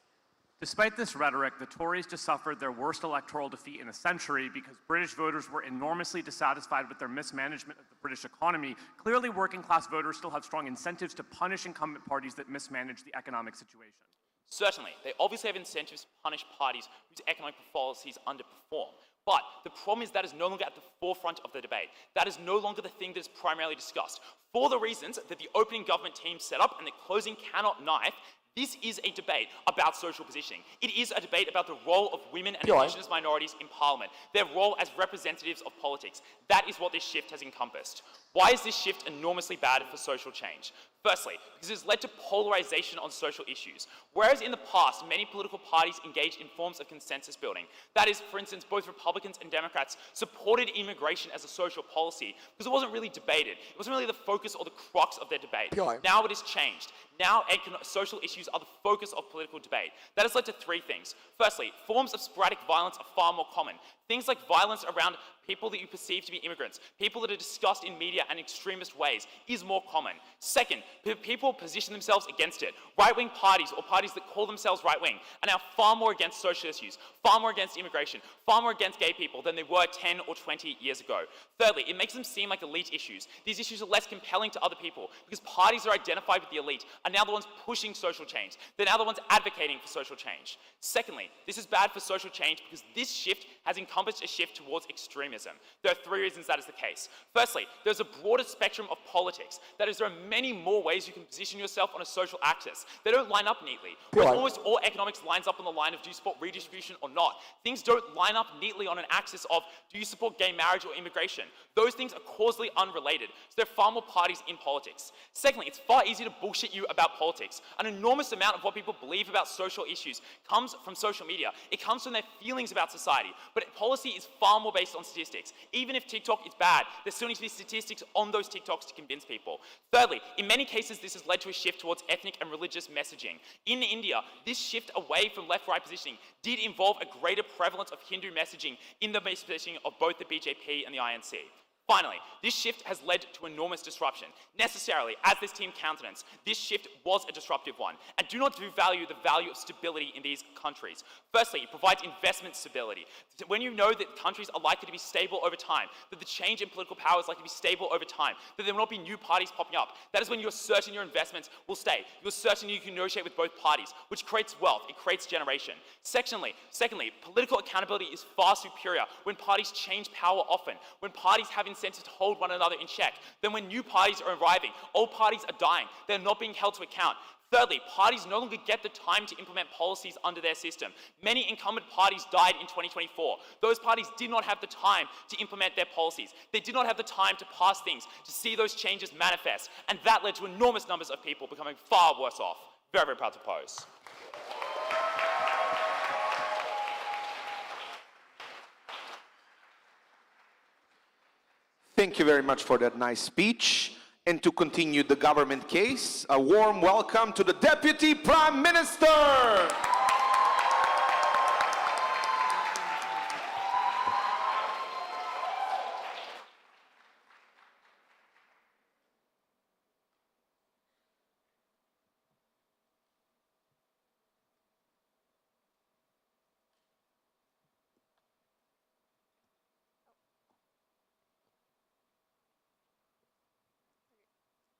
Despite this rhetoric, the Tories just suffered their worst electoral defeat in a century because British voters were enormously dissatisfied with their mismanagement of the British economy. Clearly, working-class voters still have strong incentives to punish incumbent parties that mismanage the economic situation. Certainly, they obviously have incentives to punish parties whose economic policies underperform. But the problem is that is no longer at the forefront of the debate. That is no longer the thing that is primarily discussed. For the reasons that the opening government team set up and the closing cannot knife, this is a debate about social positioning. It is a debate about the role of women and indigenous minorities in parliament, their role as representatives of politics. That is what this shift has encompassed. Why is this shift enormously bad for social change? Firstly, because it has led to polarization on social issues. Whereas in the past, many political parties engaged in forms of consensus building. That is, for instance, both Republicans and Democrats supported immigration as a social policy because it wasn't really debated. It wasn't really the focus or the crux of their debate. Now it has changed. Now social issues are the focus of political debate. That has led to three things. Firstly, forms of sporadic violence are far more common. Things like violence around people that you perceive to be immigrants, people that are discussed in media and extremist ways, is more common. Second, people position themselves against it. Right-wing parties or parties that call themselves right-wing are now far more against social issues, far more against immigration, far more against gay people than they were 10 or 20 years ago. Thirdly, it makes them seem like elite issues. These issues are less compelling to other people because parties that are identified with the elite are now the ones pushing social change. They're now the ones advocating for social change. Secondly, this is bad for social change because this shift has encompassed a shift towards extremism. There are three reasons that is the case. Firstly, there's a broader spectrum of politics. That is, there are many more ways you can position yourself on a social axis. They don't line up neatly. Whereas almost all economics lines up on the line of do you support redistribution or not. Things don't line up neatly on an axis of do you support gay marriage or immigration. Those things are causally unrelated. So there are far more parties in politics. Secondly, it's far easier to bullshit you about politics. An enormous amount of what people believe about social issues comes from social media. It comes from their feelings about society. But policy is far more based on statistics. Even if TikTok is bad, there still needs to be statistics on those TikToks to convince people. Thirdly, in many cases, this has led to a shift towards ethnic and religious messaging. In India, this shift away from left-right positioning did involve a greater prevalence of Hindu messaging in the messaging of both the BJP and the INC. Finally, this shift has led to enormous disruption. Necessarily, as this team countenance, this shift was a disruptive one, and do not devalue the value of stability in these countries. Firstly, it provides investment stability. When you know that countries are likely to be stable over time, that the change in political power is likely to be stable over time, that there will not be new parties popping up, that is when you're certain your investments will stay. You're certain you can negotiate with both parties, which creates wealth, it creates generation. Secondly, political accountability is far superior when parties change power often, when parties have incentives to hold one another in check. Then when new parties are arriving, old parties are dying, they're not being held to account. Thirdly, parties no longer get the time to implement policies under their system. Many incumbent parties died in 2024. Those parties did not have the time to implement their policies. They did not have the time to pass things, to see those changes manifest, and that led to enormous numbers of people becoming far worse off. Very, very proud to pose. Thank you very much for that nice speech. And to continue the government case, a warm welcome to the Deputy Prime Minister.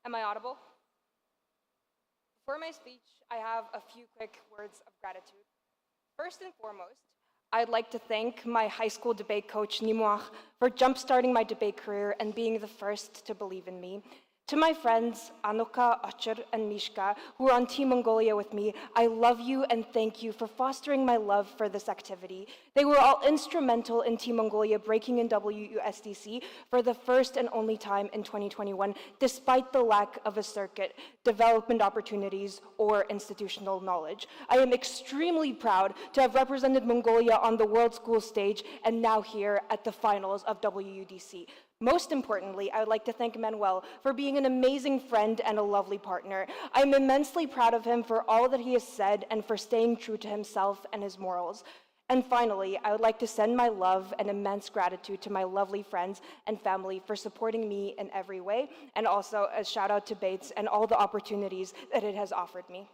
Am I audible? For my speech, I have a few quick words of gratitude. First and foremost, I'd like to thank my high school debate coach, Nimoir, for jumpstarting my debate career and being the first to believe in me. To my friends, Anoka, Achar, and Mishka, who are on Team Mongolia with me, I love you and thank you for fostering my love for this activity. They were all instrumental in Team Mongolia breaking in WUSDC for the first and only time in 2021, despite the lack of a circuit, development opportunities, or institutional knowledge. I am extremely proud to have represented Mongolia on the World School stage and now here at the finals of WUDC. Most importantly, I would like to thank Manuel for being an amazing friend and a lovely partner. I'm immensely proud of him for all that he has said and for staying true to himself and his morals. And finally, I would like to send my love and immense gratitude to my lovely friends and family for supporting me in every way, and also a shout out to Bates and all the opportunities that it has offered me.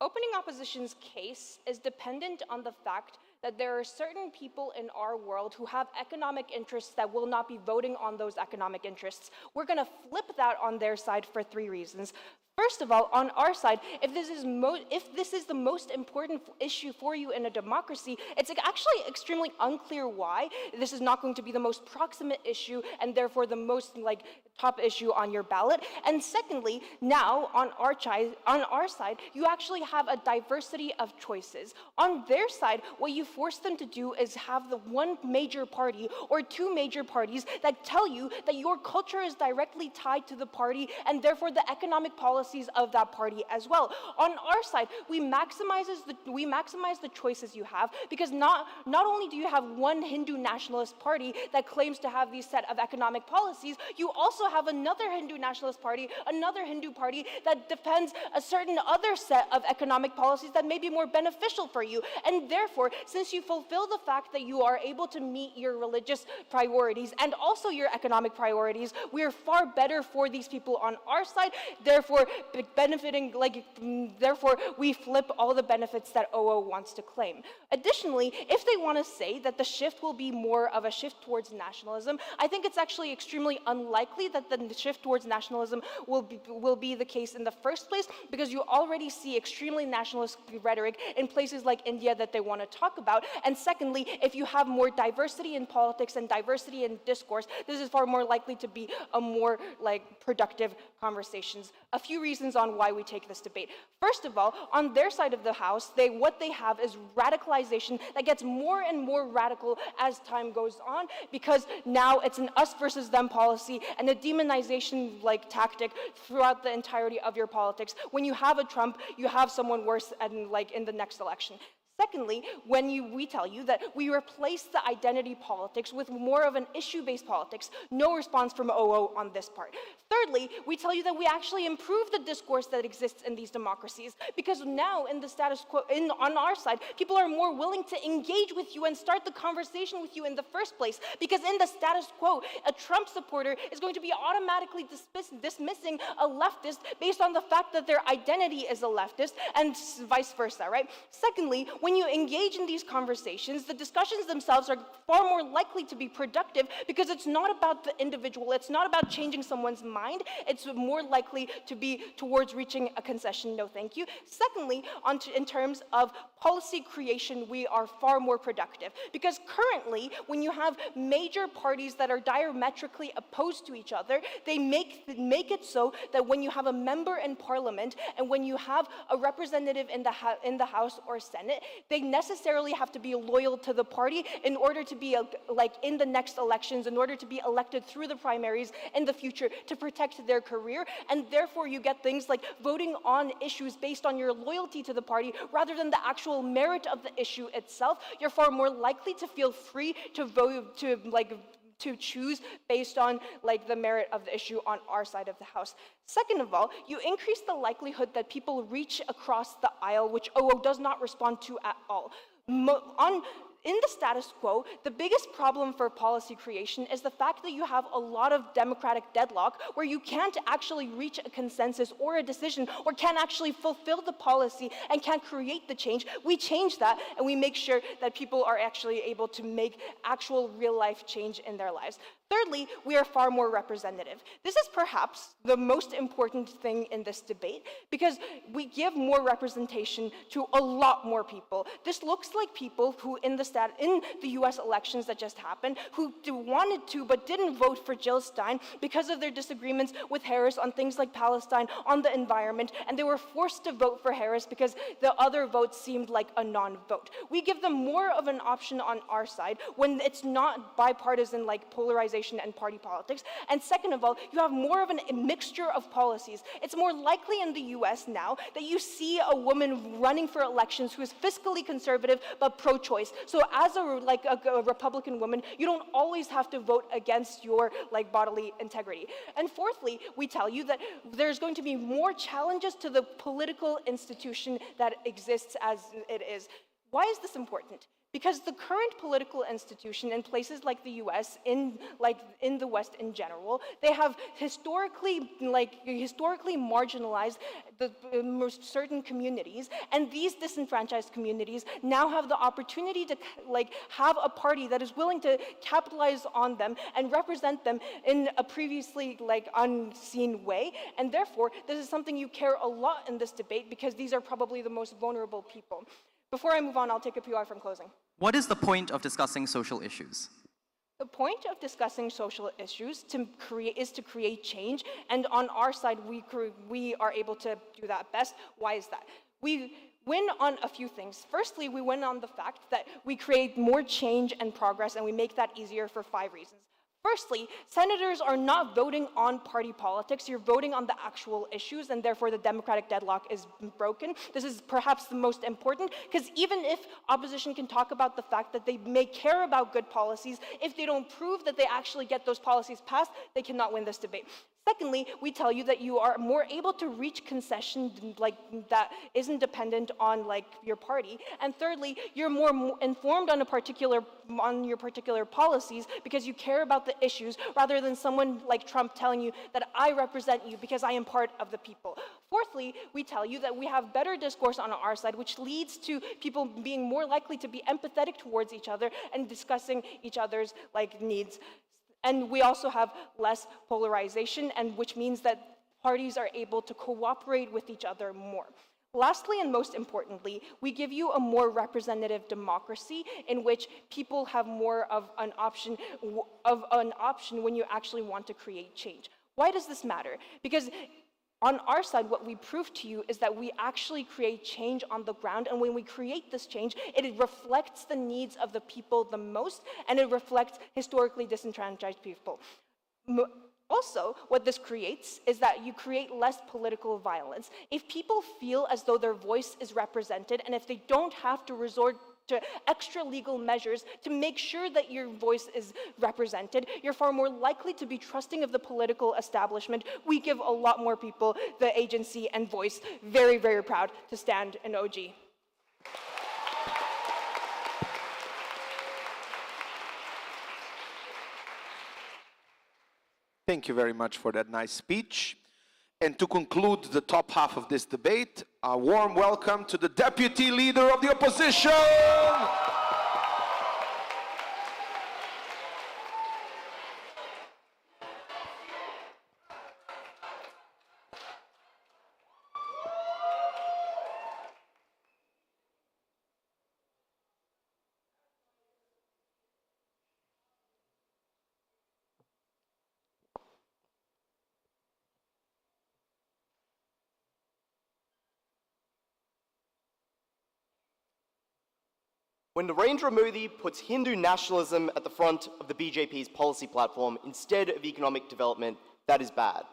Opening opposition's case is dependent on the fact that there are certain people in our world who have economic interests that will not be voting on those economic interests. We're going to flip that on their side for 3 reasons. First of all, on our side, if this is the most important issue for you in a democracy, it's actually extremely unclear why this is not going to be the most proximate issue and therefore the most top issue on your ballot. And secondly, now on our side, you actually have a diversity of choices. On their side, what you force them to do is have the one major party or 2 major parties that tell you that your culture is directly tied to the party and therefore the economic policies of that party as well. On our side, we maximize the choices you have, because not only do you have one Hindu nationalist party that claims to have these set of economic policies, you also have another Hindu nationalist party, another Hindu party that defends a certain other set of economic policies that may be more beneficial for you. And therefore, since you fulfill the fact that you are able to meet your religious priorities and also your economic priorities, we are far better for these people on our side. Therefore, therefore we flip all the benefits that OO wants to claim. Additionally, if they want to say that the shift will be more of a shift towards nationalism, I think it's actually extremely unlikely that the shift towards nationalism will be the case in the first place, because you already see extremely nationalist rhetoric in places like India that they want to talk about. And secondly, if you have more diversity in politics and diversity in discourse, this is far more likely to be a more productive conversations. A few reasons on why we take this debate. First of all, on their side of the house, what they have is radicalization that gets more and more radical as time goes on, because now it's an us versus them policy and a demonization tactic throughout the entirety of your politics. When you have a Trump, you have someone worse in the next election. Secondly, we tell you that we replace the identity politics with more of an issue-based politics, no response from OO on this part. Thirdly, we tell you that we actually improve the discourse that exists in these democracies, because now in the status quo, on our side, people are more willing to engage with you and start the conversation with you in the first place, because in the status quo, a Trump supporter is going to be automatically dismissing a leftist based on the fact that their identity is a leftist, and vice versa, right? Secondly, when you engage in these conversations, the discussions themselves are far more likely to be productive, because it's not about the individual, it's not about changing someone's mind, it's more likely to be towards reaching a concession, no thank you. Secondly, in terms of policy creation, we are far more productive, because currently, when you have major parties that are diametrically opposed to each other, they make it so that when you have a member in parliament and when you have a representative in the House or Senate, they necessarily have to be loyal to the party in order to be in the next elections, in order to be elected through the primaries in the future to protect their career. And therefore you get things like voting on issues based on your loyalty to the party rather than the actual merit of the issue itself. You're far more likely to feel free to vote, to choose based on the merit of the issue on our side of the house. Second of all, you increase the likelihood that people reach across the aisle, which OO does not respond to at all. in the status quo, the biggest problem for policy creation is the fact that you have a lot of democratic deadlock where you can't actually reach a consensus or a decision or can't actually fulfill the policy and can't create the change. We change that and we make sure that people are actually able to make actual real life change in their lives. Thirdly, we are far more representative. This is perhaps the most important thing in this debate because we give more representation to a lot more people. This looks like people who in the US elections that just happened, who wanted to but didn't vote for Jill Stein because of their disagreements with Harris on things like Palestine, on the environment, and they were forced to vote for Harris because the other vote seemed like a non-vote. We give them more of an option on our side when it's not bipartisan like polarization and party politics. And second of all, you have more of a mixture of policies. It's more likely in the US now that you see a woman running for elections who is fiscally conservative but pro-choice. So as a Republican woman, you don't always have to vote against your bodily integrity. And fourthly, we tell you that there's going to be more challenges to the political institution that exists as it is. Why is this important? Because the current political institution in places like the US, in the West in general, they have historically marginalized certain communities, and these disenfranchised communities now have the opportunity to have a party that is willing to capitalize on them and represent them in a previously unseen way. And therefore, this is something you care a lot in this debate because these are probably the most vulnerable people. Before I move on, I'll take a PR from closing. What is the point of discussing social issues? The point of discussing social issues is to create change, and on our side, we are able to do that best. Why is that? We win on a few things. Firstly, we win on the fact that we create more change and progress, and we make that easier for 5 reasons. Firstly, senators are not voting on party politics. You're voting on the actual issues, and therefore the democratic deadlock is broken. This is perhaps the most important, because even if opposition can talk about the fact that they may care about good policies, if they don't prove that they actually get those policies passed, they cannot win this debate. Secondly, we tell you that you are more able to reach concession that isn't dependent on your party. And thirdly, you're more informed on your particular policies because you care about the issues rather than someone like Trump telling you that I represent you because I am part of the people. Fourthly, we tell you that we have better discourse on our side, which leads to people being more likely to be empathetic towards each other and discussing each other's needs. And we also have less polarization, and which means that parties are able to cooperate with each other more. Lastly, and most importantly, we give you a more representative democracy in which people have more of an option when you actually want to create change. Why does this matter? Because on our side, what we prove to you is that we actually create change on the ground, and when we create this change, it reflects the needs of the people the most, and it reflects historically disenfranchised people. Also, what this creates is that you create less political violence. If people feel as though their voice is represented, and if they don't have to resort to extra legal measures to make sure that your voice is represented, you're far more likely to be trusting of the political establishment. We give a lot more people the agency and voice. Very, very proud to stand in OG. Thank you very much for that nice speech. And to conclude the top half of this debate, a warm welcome to the Deputy Leader of the Opposition. When Narendra Modi puts Hindu nationalism at the front of the BJP's policy platform instead of economic development, that is bad.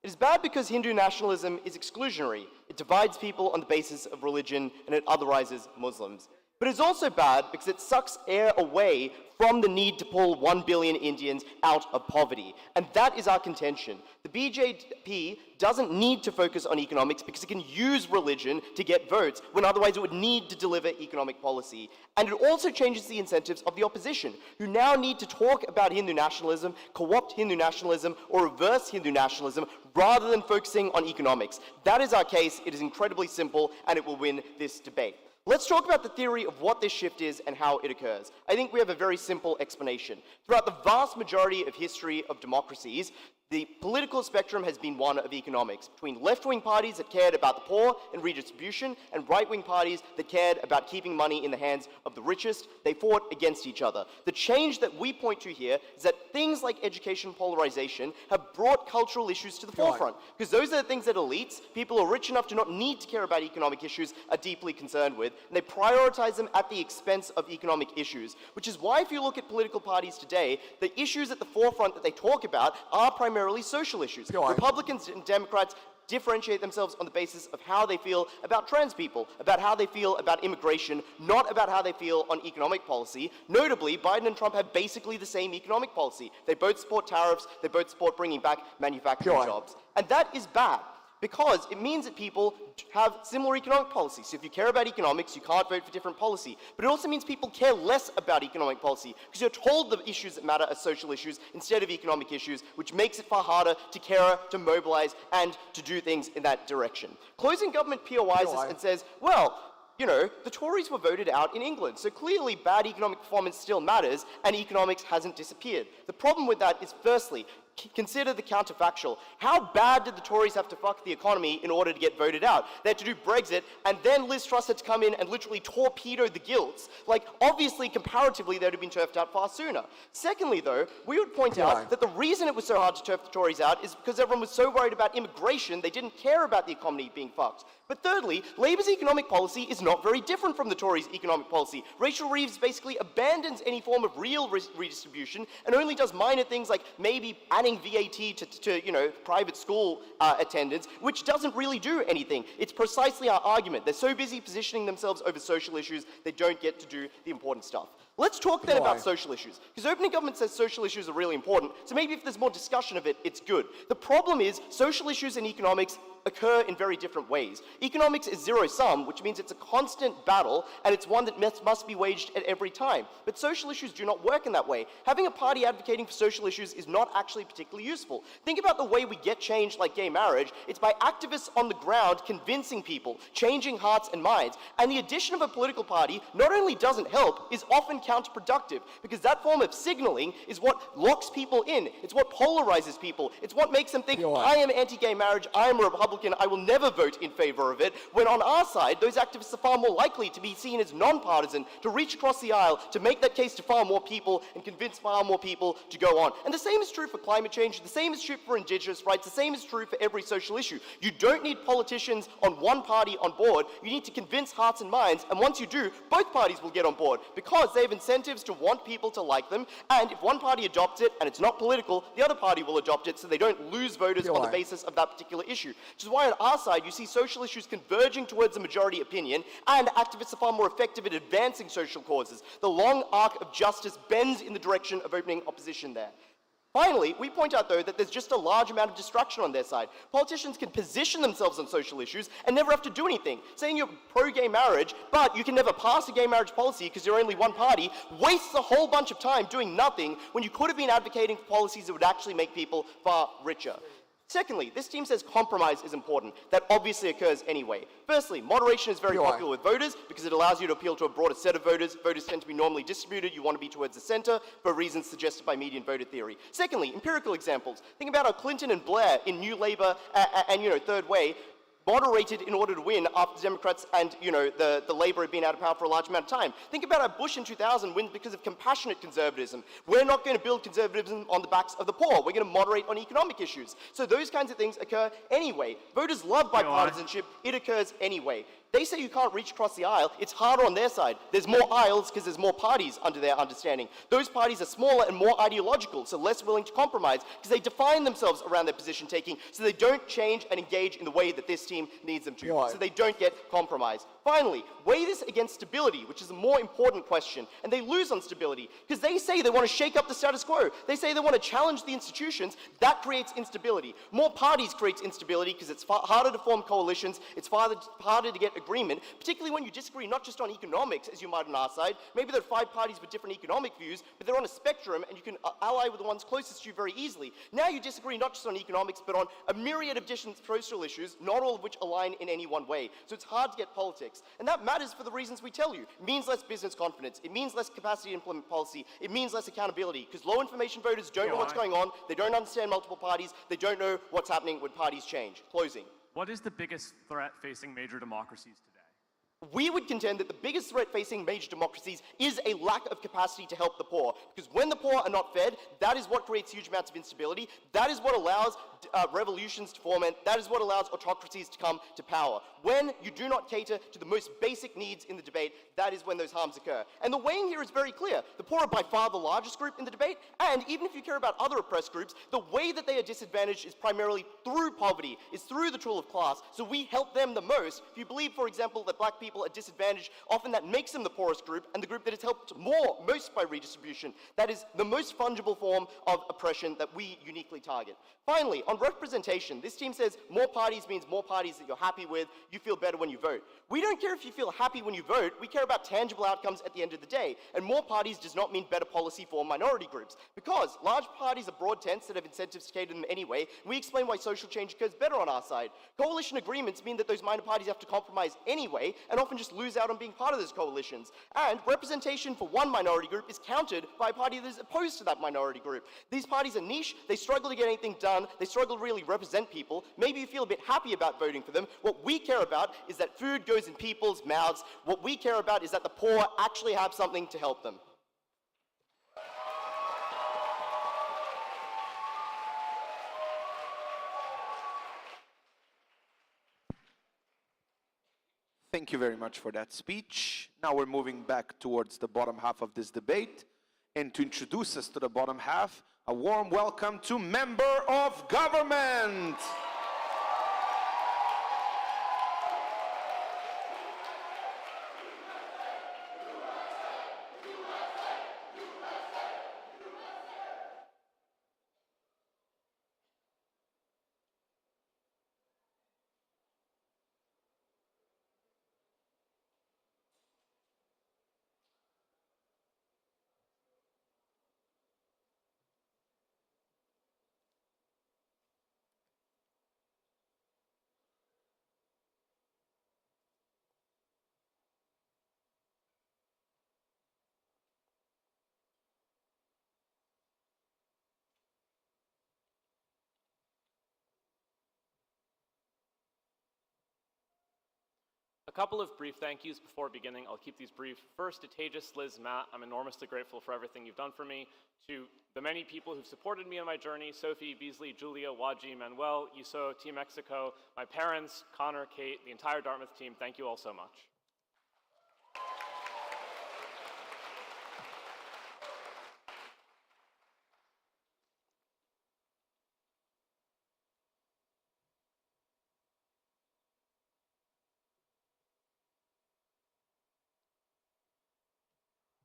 It is bad because Hindu nationalism is exclusionary. It divides people on the basis of religion and it otherizes Muslims. But it's also bad because it sucks air away from the need to pull 1 billion Indians out of poverty. And that is our contention. The BJP doesn't need to focus on economics because it can use religion to get votes when otherwise it would need to deliver economic policy. And it also changes the incentives of the opposition, who now need to talk about Hindu nationalism, co-opt Hindu nationalism, or reverse Hindu nationalism rather than focusing on economics. That is our case. It is incredibly simple, and it will win this debate. Let's talk about the theory of what this shift is and how it occurs. I think we have a very simple explanation. Throughout the vast majority of history of democracies, the political spectrum has been one of economics, between left-wing parties that cared about the poor and redistribution, and right-wing parties that cared about keeping money in the hands of the richest. They fought against each other. The change that we point to here is that things like education polarization have brought cultural issues to the forefront, because those are the things that elites, people who are rich enough to not need to care about economic issues, are deeply concerned with, and they prioritize them at the expense of economic issues, which is why if you look at political parties today, the issues at the forefront that they talk about are primarily social issues. Republicans and Democrats differentiate themselves on the basis of how they feel about trans people, about how they feel about immigration, not about how they feel on economic policy. Notably, Biden and Trump have basically the same economic policy. They both support tariffs, they both support bringing back manufacturing jobs. And that is bad, because it means that people have similar economic policies. So if you care about economics, you can't vote for different policy. But it also means people care less about economic policy, because you're told the issues that matter are social issues instead of economic issues, which makes it far harder to care, to mobilize, and to do things in that direction. Closing government POIs us and says, well, you know, the Tories were voted out in England, so clearly bad economic performance still matters, and economics hasn't disappeared. The problem with that is, firstly, consider the counterfactual. How bad did the Tories have to fuck the economy in order to get voted out? They had to do Brexit, and then Liz Truss had to come in and literally torpedo the Guilds. Like, obviously, comparatively, they would have been turfed out far sooner. Secondly, though, we would point out that the reason it was so hard to turf the Tories out is because everyone was so worried about immigration, they didn't care about the economy being fucked. But thirdly, Labour's economic policy is not very different from the Tories' economic policy. Rachel Reeves basically abandons any form of real redistribution and only does minor things like maybe adding VAT to you know, private school attendance, which doesn't really do anything. It's precisely our argument. They're so busy positioning themselves over social issues, they don't get to do the important stuff. Let's talk then about social issues, because opening government says social issues are really important, so maybe if there's more discussion of it, it's good. The problem is social issues and economics occur in very different ways. Economics is zero-sum, which means it's a constant battle, and it's one that must be waged at every time. But social issues do not work in that way. Having a party advocating for social issues is not actually particularly useful. Think about the way we get change like gay marriage. It's by activists on the ground convincing people, changing hearts and minds. And the addition of a political party not only doesn't help, is often counterproductive, because that form of signaling is what locks people in. It's what polarizes people. It's what makes them think, I am anti-gay marriage, I am a Republican, I will never vote in favor of it, when on our side, those activists are far more likely to be seen as non-partisan, to reach across the aisle, to make that case to far more people, and convince far more people to go on. And the same is true for climate change, the same is true for indigenous rights, the same is true for every social issue. You don't need politicians on one party on board, you need to convince hearts and minds, and once you do, both parties will get on board, because they have incentives to want people to like them, and if one party adopts it, and it's not political, the other party will adopt it, so they don't lose voters on the basis of that particular issue. Which is why on our side, you see social issues converging towards the majority opinion, and activists are far more effective at advancing social causes. The long arc of justice bends in the direction of opening opposition there. Finally, we point out, though, that there's just a large amount of distraction on their side. Politicians can position themselves on social issues and never have to do anything. Saying you're pro-gay marriage, but you can never pass a gay marriage policy because you're only one party, wastes a whole bunch of time doing nothing when you could have been advocating for policies that would actually make people far richer. Secondly, this team says compromise is important. That obviously occurs anyway. Firstly, moderation is very popular with voters because it allows you to appeal to a broader set of voters. Voters tend to be normally distributed. You want to be towards the center for reasons suggested by median voter theory. Secondly, empirical examples. Think about how Clinton and Blair in New Labour and Third Way moderated in order to win after the Democrats and, the Labour had been out of power for a large amount of time. Think about how Bush in 2000 wins because of compassionate conservatism. We're not going to build conservatism on the backs of the poor. We're going to moderate on economic issues. So those kinds of things occur anyway. Voters love bipartisanship. It occurs anyway. They say you can't reach across the aisle. It's harder on their side. There's more aisles because there's more parties under their understanding. Those parties are smaller and more ideological, so less willing to compromise because they define themselves around their position taking, so they don't change and engage in the way that this team needs them to, so they don't get compromised. Finally, weigh this against stability, which is a more important question, and they lose on stability, because they say they want to shake up the status quo. They say they want to challenge the institutions. That creates instability. More parties creates instability, because it's harder to form coalitions, it's harder to get agreement, particularly when you disagree not just on economics, as you might on our side. Maybe there are 5 parties with different economic views, but they're on a spectrum, and you can ally with the ones closest to you very easily. Now you disagree not just on economics, but on a myriad of different social issues, not all of which align in any one way. So it's hard to get politics. And that matters for the reasons we tell you. It means less business confidence. It means less capacity to implement policy. It means less accountability, because low information voters don't know what's going on. They don't understand multiple parties. They don't know what's happening when parties change. Closing. What is the biggest threat facing major democracies today? We would contend that the biggest threat facing major democracies is a lack of capacity to help the poor. Because when the poor are not fed, that is what creates huge amounts of instability. That is what allows revolutions to form, and that is what allows autocracies to come to power. When you do not cater to the most basic needs in the debate, that is when those harms occur. And the weighing here is very clear. The poor are by far the largest group in the debate, and even if you care about other oppressed groups, the way that they are disadvantaged is primarily through poverty, is through the tool of class, so we help them the most. If you believe, for example, that black people are disadvantaged, often that makes them the poorest group, and the group that is helped most by redistribution. That is the most fungible form of oppression that we uniquely target. Finally, on representation, this team says more parties means more parties that you're happy with, you feel better when you vote. We don't care if you feel happy when you vote, we care about tangible outcomes at the end of the day, and more parties does not mean better policy for minority groups, because large parties are broad tents that have incentives to cater to them anyway, and we explain why social change occurs better on our side. Coalition agreements mean that those minor parties have to compromise anyway, and often just lose out on being part of those coalitions. And representation for one minority group is countered by a party that is opposed to that minority group. These parties are niche, they struggle to get anything done, they struggle to really represent people. Maybe you feel a bit happy about voting for them. What we care about is that food goes in people's mouths. What we care about is that the poor actually have something to help them. Thank you very much for that speech. Now we're moving back towards the bottom half of this debate. And to introduce us to the bottom half, a warm welcome to Member of Government. A couple of brief thank yous before beginning. I'll keep these brief. First, to Tejas, Liz, Matt, I'm enormously grateful for everything you've done for me. To the many people who've supported me on my journey, Sophie, Beasley, Julia, Waji, Manuel, Yuso, Team Mexico, my parents, Connor, Kate, the entire Dartmouth team, thank you all so much.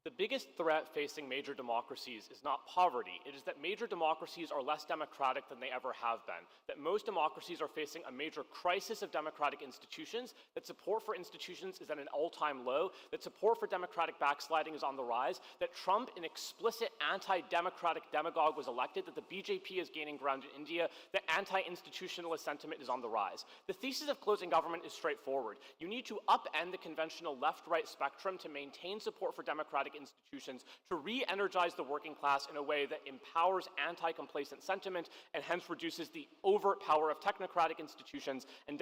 The biggest threat facing major democracies is not poverty. It is that major democracies are less democratic than they ever have been. That most democracies are facing a major crisis of democratic institutions, that support for institutions is at an all-time low, that support for democratic backsliding is on the rise, that Trump, an explicit anti-democratic demagogue, was elected, that the BJP is gaining ground in India, that anti-institutionalist sentiment is on the rise. The thesis of closing government is straightforward. You need to upend the conventional left-right spectrum to maintain support for democratic institutions, to re-energize the working class in a way that empowers anti-complacent sentiment and hence reduces the overt power of technocratic institutions and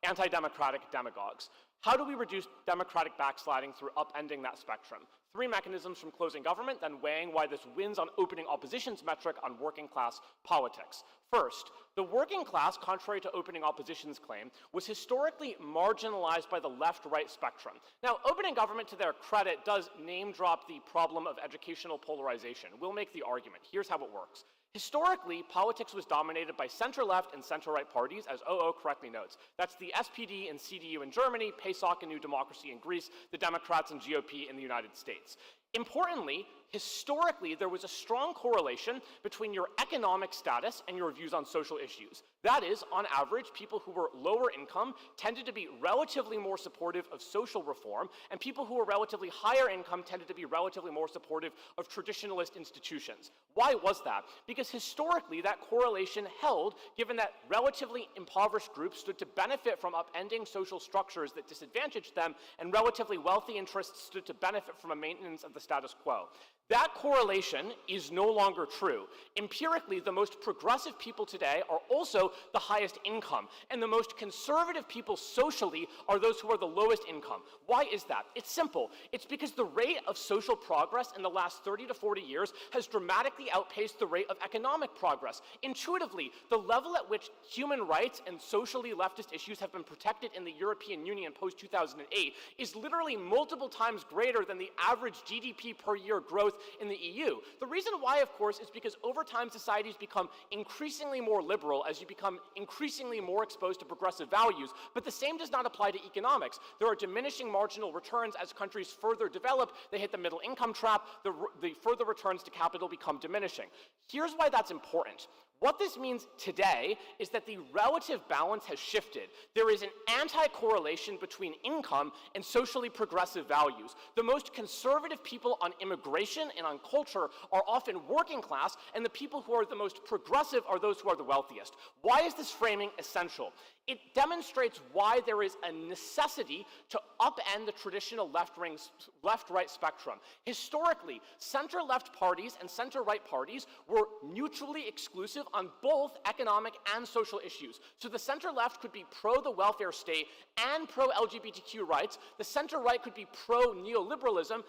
anti-democratic demagogues. How do we reduce democratic backsliding through upending that spectrum? 3 mechanisms from closing government, then weighing why this wins on opening opposition's metric on working class politics. First, the working class, contrary to opening opposition's claim, was historically marginalized by the left-right spectrum. Now, opening government, to their credit, does name drop the problem of educational polarization. We'll make the argument. Here's how it works. Historically, politics was dominated by center-left and center-right parties, as OO correctly notes. That's the SPD and CDU in Germany, PASOK and New Democracy in Greece, the Democrats and GOP in the United States. Importantly, historically, there was a strong correlation between your economic status and your views on social issues. That is, on average, people who were lower income tended to be relatively more supportive of social reform, and people who were relatively higher income tended to be relatively more supportive of traditionalist institutions. Why was that? Because historically, that correlation held, given that relatively impoverished groups stood to benefit from upending social structures that disadvantaged them, and relatively wealthy interests stood to benefit from a maintenance of the status quo. That correlation is no longer true. Empirically, the most progressive people today are also the highest income, and the most conservative people socially are those who are the lowest income. Why is that? It's simple. It's because the rate of social progress in the last 30 to 40 years has dramatically outpaced the rate of economic progress. Intuitively, the level at which human rights and socially leftist issues have been protected in the European Union post-2008 is literally multiple times greater than the average GDP per year growth in the EU. The reason why, of course, is because over time societies become increasingly more liberal as you become increasingly more exposed to progressive values, but the same does not apply to economics. There are diminishing marginal returns as countries further develop. They hit the middle income trap. The further returns to capital become diminishing. Here's why that's important. What this means today is that the relative balance has shifted. There is an anti-correlation between income and socially progressive values. The most conservative people on immigration and on culture are often working class, and the people who are the most progressive are those who are the wealthiest. Why is this framing essential? It demonstrates why there is a necessity to upend the traditional left-right spectrum. Historically, center-left parties and center-right parties were mutually exclusive on both economic and social issues. So the center-left could be pro the welfare state and pro-LGBTQ rights. The center-right could be pro-neoliberalism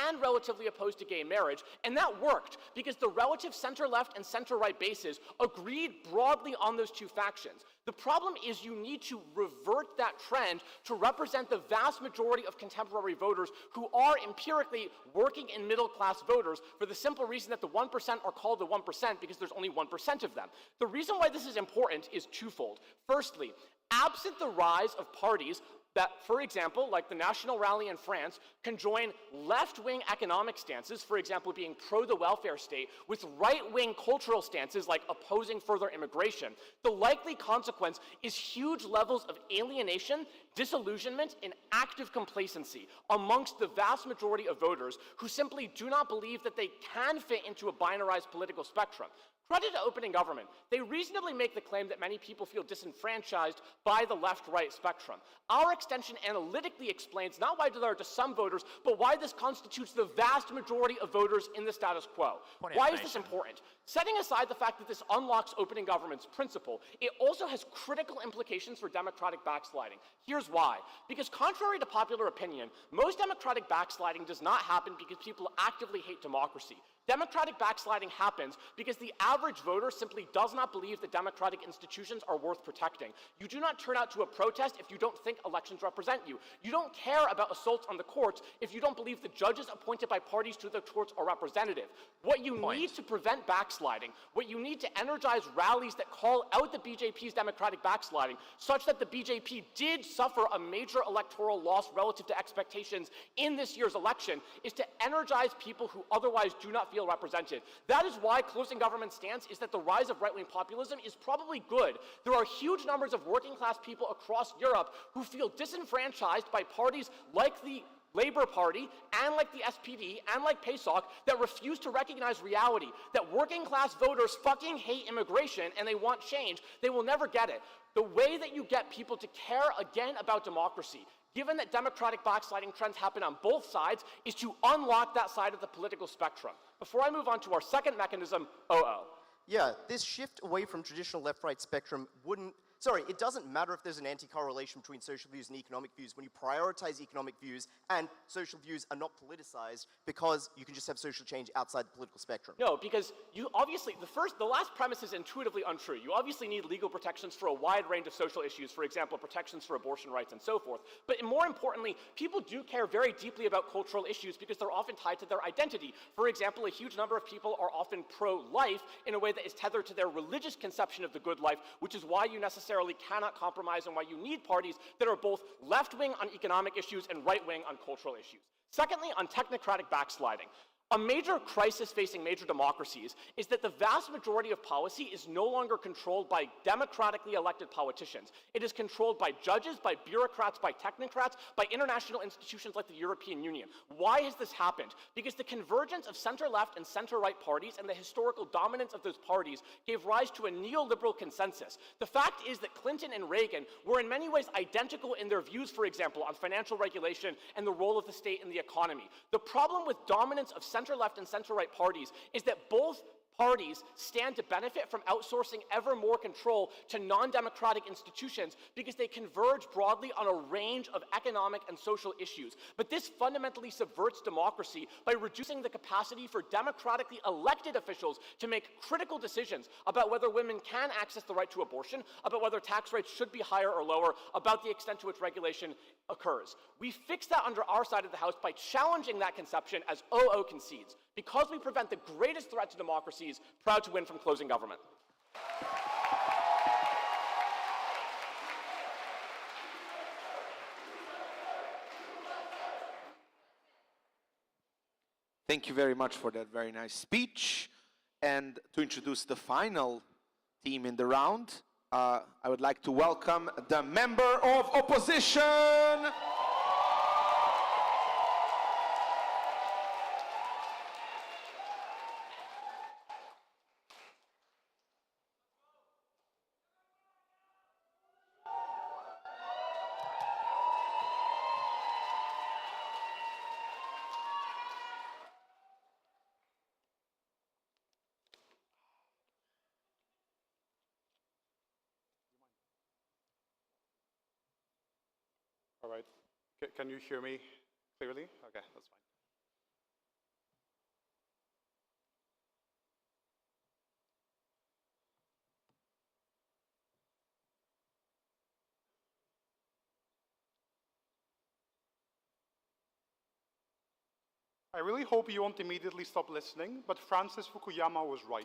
and relatively opposed to gay marriage. And that worked because the relative center-left and center-right bases agreed broadly on those two factions. The problem is you need to revert that trend to represent the vast majority of contemporary voters who are empirically working and middle-class voters for the simple reason that the 1% are called the 1% because there's only 1% of them. The reason why this is important is twofold. Firstly, absent the rise of parties that, for example, like the National Rally in France, can join left-wing economic stances, for example, being pro the welfare state, with right-wing cultural stances like opposing further immigration, the likely consequence is huge levels of alienation, disillusionment, and active complacency amongst the vast majority of voters who simply do not believe that they can fit into a binarized political spectrum. Credit to opening government. They reasonably make the claim that many people feel disenfranchised by the left-right spectrum. Our extension analytically explains not why there are just some voters, but why this constitutes the vast majority of voters in the status quo. Why is this important? Setting aside the fact that this unlocks opening government's principle, it also has critical implications for democratic backsliding. Here's why. Because contrary to popular opinion, most democratic backsliding does not happen because people actively hate democracy. Democratic backsliding happens because the average voter simply does not believe that democratic institutions are worth protecting. You do not turn out to a protest if you don't think elections represent you. You don't care about assaults on the courts if you don't believe the judges appointed by parties to the courts are representative. What you need to prevent backsliding, what you need to energize rallies that call out the BJP's democratic backsliding, such that the BJP did suffer a major electoral loss relative to expectations in this year's election, is to energize people who otherwise do not feel represented. That is why closing government stance is that the rise of right-wing populism is probably good. There are huge numbers of working-class people across Europe who feel disenfranchised by parties like the Labour Party and like the SPD and like PASOK that refuse to recognize reality, that working-class voters fucking hate immigration and they want change. They will never get it. The way that you get people to care again about democracy, given that democratic backsliding trends happen on both sides, is to unlock that side of the political spectrum. Before I move on to our second mechanism, OO. Yeah, this shift away from traditional left-right spectrum wouldn't sorry, it doesn't matter if there's an anti-correlation between social views and economic views when you prioritize economic views and social views are not politicized because you can just have social change outside the political spectrum. No, because you obviously, the last premise is intuitively untrue. You obviously need legal protections for a wide range of social issues, for example, protections for abortion rights and so forth. But more importantly, people do care very deeply about cultural issues because they're often tied to their identity. For example, a huge number of people are often pro-life in a way that is tethered to their religious conception of the good life, which is why you necessarily cannot compromise and why you need parties that are both left-wing on economic issues and right-wing on cultural issues. Secondly, on technocratic backsliding. A major crisis facing major democracies is that the vast majority of policy is no longer controlled by democratically elected politicians. It is controlled by judges, by bureaucrats, by technocrats, by international institutions like the European Union. Why has this happened? Because the convergence of center-left and center-right parties and the historical dominance of those parties gave rise to a neoliberal consensus. The fact is that Clinton and Reagan were in many ways identical in their views, for example, on financial regulation and the role of the state in the economy. The problem with dominance of center-left and center-right parties is that both parties stand to benefit from outsourcing ever more control to non-democratic institutions because they converge broadly on a range of economic and social issues. But this fundamentally subverts democracy by reducing the capacity for democratically elected officials to make critical decisions about whether women can access the right to abortion, about whether tax rates should be higher or lower, about the extent to which regulation occurs. We fix that under our side of the House by challenging that conception as OO concedes. Because we prevent the greatest threat to democracies, proud to win from closing government. Thank you very much for that very nice speech. And to introduce the final team in the round, I would like to welcome the member of opposition. All right. Can you hear me clearly? Okay, that's fine. I really hope you won't immediately stop listening, but Francis Fukuyama was right.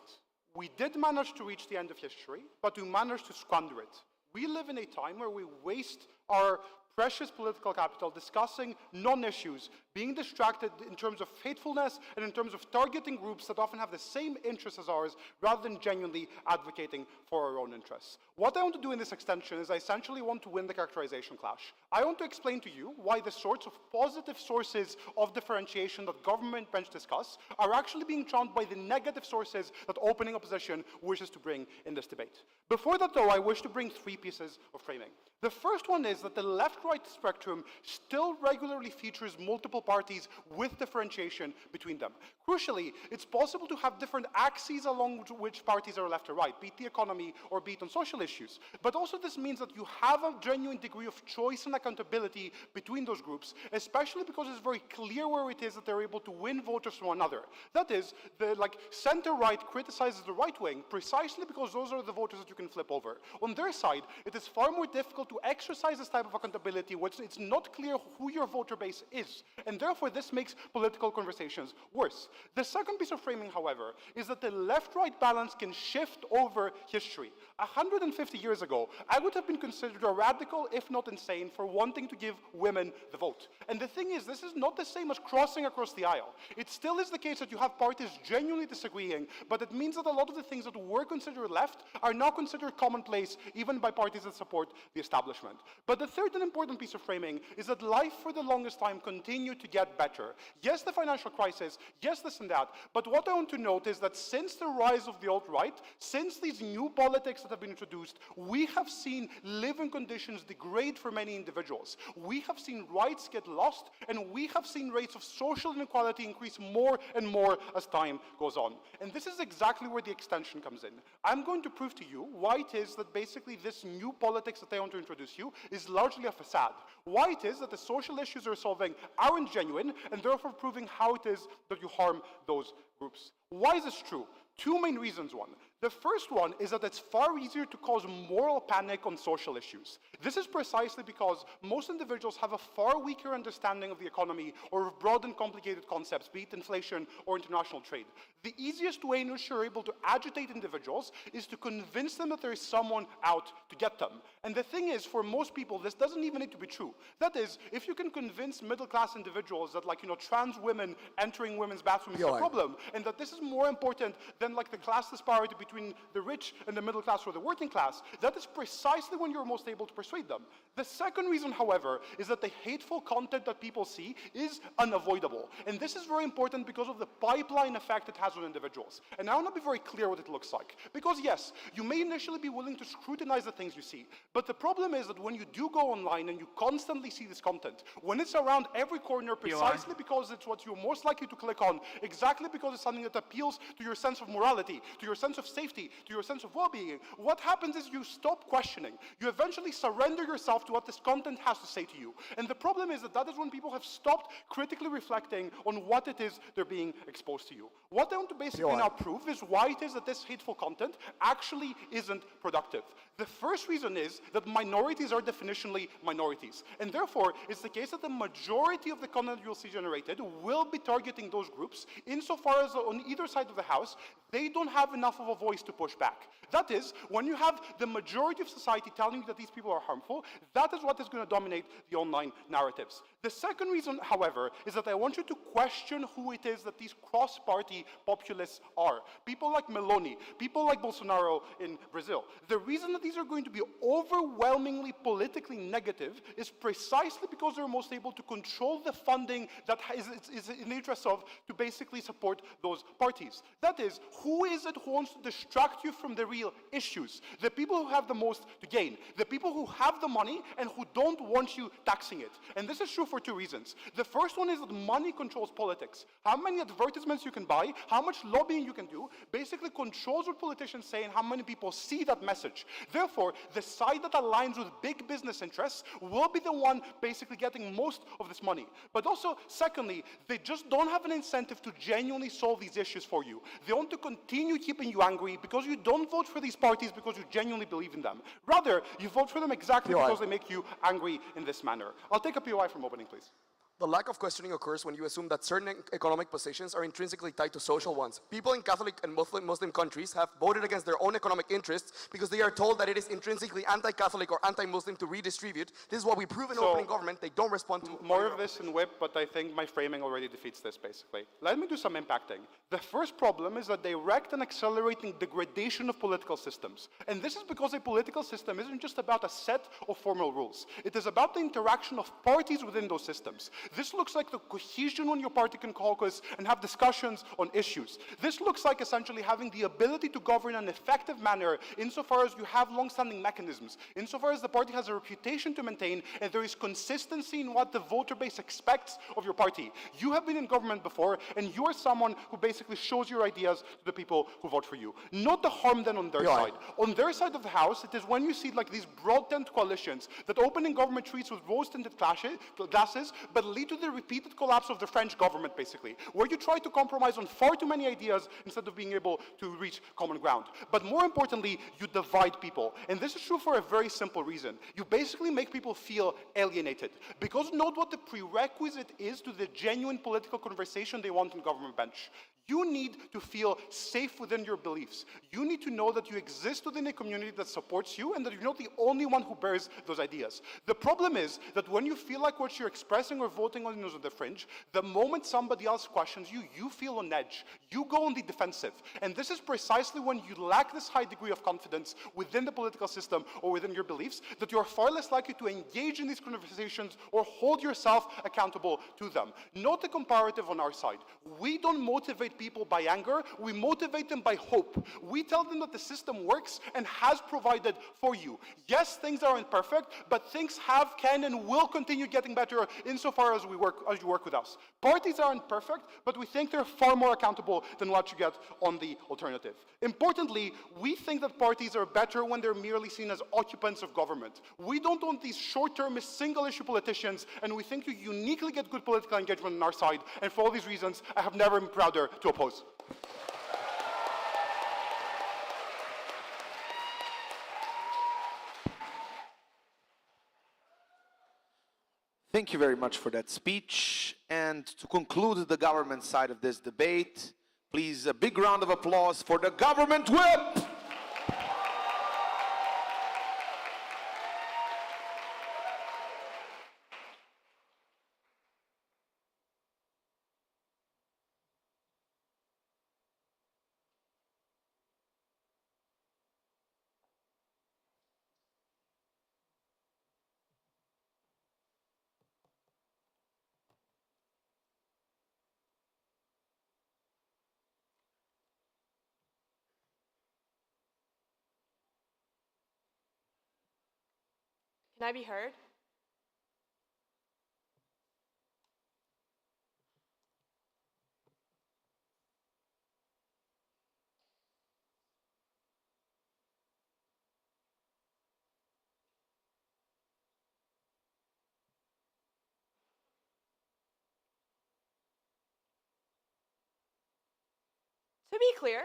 We did manage to reach the end of history, but we managed to squander it. We live in a time where we waste our precious political capital discussing non-issues, being distracted in terms of faithfulness and in terms of targeting groups that often have the same interests as ours rather than genuinely advocating for our own interests. What I want to do in this extension is I essentially want to win the characterization clash. I want to explain to you why the sorts of positive sources of differentiation that government bench discuss are actually being trumped by the negative sources that opening opposition wishes to bring in this debate. Before that though, I wish to bring three pieces of framing. The first one is that the left-right spectrum still regularly features multiple parties with differentiation between them. Crucially, it's possible to have different axes along which parties are left or right, be it the economy or be it on social issues. But also this means that you have a genuine degree of choice and accountability between those groups, especially because it's very clear where it is that they're able to win voters from one another. That is, the center-right criticizes the right wing precisely because those are the voters that you can flip over. On their side, it is far more difficult to exercise this type of accountability when it's not clear who your voter base is. And therefore, this makes political conversations worse. The second piece of framing, however, is that the left-right balance can shift over history. 150 years ago, I would have been considered a radical, if not insane, for wanting to give women the vote. And the thing is, this is not the same as crossing across the aisle. It still is the case that you have parties genuinely disagreeing, but it means that a lot of the things that were considered left are now considered commonplace, even by parties that support the establishment. But the third and important important piece of framing is that life for the longest time continued to get better. Yes, the financial crisis, yes, this and that, but what I want to note is that since the rise of the alt-right, since these new politics that have been introduced, we have seen living conditions degrade for many individuals. We have seen rights get lost, and we have seen rates of social inequality increase more and more as time goes on. And this is exactly where the extension comes in. I'm going to prove to you why it is that basically this new politics that I want to introduce you is largely a facade. Why it is that the social issues you're solving aren't genuine, and therefore proving how it is that you harm those groups. Why is this true? Two main reasons, one. The first one is that it's far easier to cause moral panic on social issues. This is precisely because most individuals have a far weaker understanding of the economy or of broad and complicated concepts, be it inflation or international trade. The easiest way in which you're able to agitate individuals is to convince them that there is someone out to get them. And the thing is, for most people, this doesn't even need to be true. That is, if you can convince middle-class individuals that, trans women entering women's bathrooms is a problem, and that this is more important than, the class disparity between the rich and the middle class or the working class, that is precisely when you're most able to persuade them. The second reason, however, is that the hateful content that people see is unavoidable. And this is very important because of the pipeline effect it has on individuals. And I want to be very clear what it looks like. Because yes, you may initially be willing to scrutinize the things you see, but the problem is that when you do go online and you constantly see this content, when it's around every corner precisely because it's what you're most likely to click on, exactly because it's something that appeals to your sense of morality, to your sense of safety, to your sense of well-being, what happens is you stop questioning. You eventually surrender yourself to what this content has to say to you. And the problem is that is when people have stopped critically reflecting on what it is they're being exposed to you. What I want to basically now prove is why it is that this hateful content actually isn't productive. The first reason is that minorities are definitionally minorities. And therefore, it's the case that the majority of the content you'll see generated will be targeting those groups insofar as on either side of the house, they don't have enough of a voice to push back. That is, when you have the majority of society telling you that these people are harmful, that is what is going to dominate the online narratives. The second reason, however, is that I want you to question who it is that these cross-party populists are. People like Meloni, people like Bolsonaro in Brazil. The reason that these are going to be overwhelmingly politically negative is precisely because they're most able to control the funding that is in the interest of to basically support those parties. That is, who is it who wants to distract you from the real issues? The people who have the most to gain. The people who have the money and who don't want you taxing it. And this is true for two reasons. The first one is that money controls politics. How many advertisements you can buy, how much lobbying you can do, basically controls what politicians say and how many people see that message. Therefore, the side that aligns with big business interests will be the one basically getting most of this money. But also, secondly, they just don't have an incentive to genuinely solve these issues for you. They want to continue keeping you angry because you don't vote for these parties because you genuinely believe in them. Rather, you vote for them exactly because they make you angry in this manner. I'll take a POI from opening, please. The lack of questioning occurs when you assume that certain economic positions are intrinsically tied to social ones. People in Catholic and Muslim countries have voted against their own economic interests because they are told that it is intrinsically anti-Catholic or anti-Muslim to redistribute. This is what we prove in opening government. They don't respond to more of this in WHIP, but I think my framing already defeats this, basically. Let me do some impacting. The first problem is the direct and accelerating degradation of political systems. And this is because a political system isn't just about a set of formal rules. It is about the interaction of parties within those systems. This looks like the cohesion when your party can caucus and have discussions on issues. This looks like essentially having the ability to govern in an effective manner insofar as you have long-standing mechanisms, insofar as the party has a reputation to maintain and there is consistency in what the voter base expects of your party. You have been in government before and you are someone who basically shows your ideas to the people who vote for you. Not the harm then on their side. On their side of the house, it is when you see like these broad tent coalitions that opening government treats with rose-tinted glasses but lead to the repeated collapse of the French government, basically, where you try to compromise on far too many ideas instead of being able to reach common ground. But more importantly, you divide people. And this is true for a very simple reason. You basically make people feel alienated. Because note what the prerequisite is to the genuine political conversation they want on government bench. You need to feel safe within your beliefs. You need to know that you exist within a community that supports you and that you're not the only one who bears those ideas. The problem is that when you feel like what you're expressing or voting voting on the fringe, the moment somebody else questions you, you feel on edge. You go on the defensive. And this is precisely when you lack this high degree of confidence within the political system or within your beliefs, that you are far less likely to engage in these conversations or hold yourself accountable to them. Note the comparative on our side. We don't motivate people by anger, we motivate them by hope. We tell them that the system works and has provided for you. Yes, things are imperfect, but things have, can, and will continue getting better insofar as you work with us. Parties aren't perfect, but we think they're far more accountable than what you get on the alternative. Importantly, we think that parties are better when they're merely seen as occupants of government. We don't want these short-termist, single-issue politicians, and we think you uniquely get good political engagement on our side, and for all these reasons, I have never been prouder to oppose. Thank you very much for that speech. And to conclude the government side of this debate, please a big round of applause for the government whip. Can I be heard? To be clear,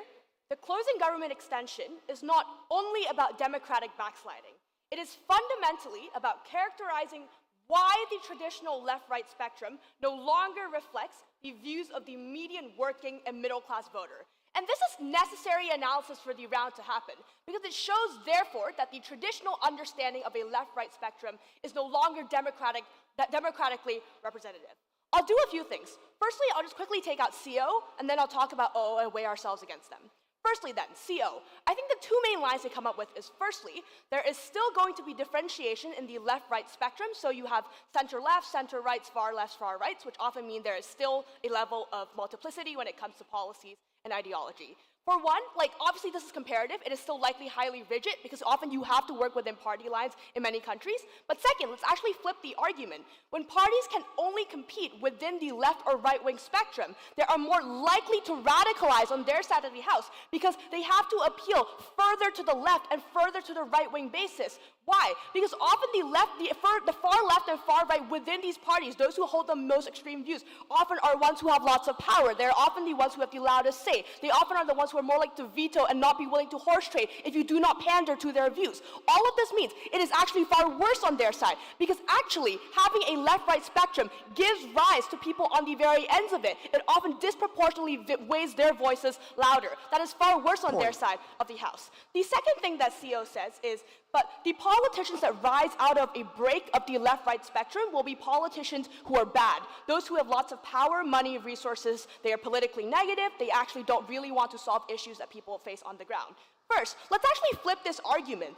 the closing government extension is not only about democratic backsliding. It is fundamentally about characterizing why the traditional left-right spectrum no longer reflects the views of the median working and middle-class voter. And this is necessary analysis for the round to happen, because it shows, therefore, that the traditional understanding of a left-right spectrum is no longer democratically representative. I'll do a few things. Firstly, I'll just quickly take out CO, and then I'll talk about OO and weigh ourselves against them. Firstly then, CO. I think the two main lines they come up with is, firstly, there is still going to be differentiation in the left-right spectrum, so you have center-left, center-rights, far-lefts, far-rights, which often mean there is still a level of multiplicity when it comes to policies and ideology. For one, obviously this is comparative, it is still likely highly rigid because often you have to work within party lines in many countries. But second, let's actually flip the argument. When parties can only compete within the left or right-wing spectrum, they are more likely to radicalize on their side of the house because they have to appeal further to the left and further to the right-wing basis. Why? Because often the far left and far right within these parties, those who hold the most extreme views, often are ones who have lots of power. They're often the ones who have the loudest say. They often are the ones who are more like to veto and not be willing to horse trade if you do not pander to their views. All of this means it is actually far worse on their side, because actually having a left-right spectrum gives rise to people on the very ends of it. It often disproportionately weighs their voices louder. That is far worse on their side of the house. The second thing that CO says is, but the politicians that rise out of a break of the left-right spectrum will be politicians who are bad. Those who have lots of power, money, resources, they are politically negative, they actually don't really want to solve issues that people face on the ground. First, let's actually flip this argument.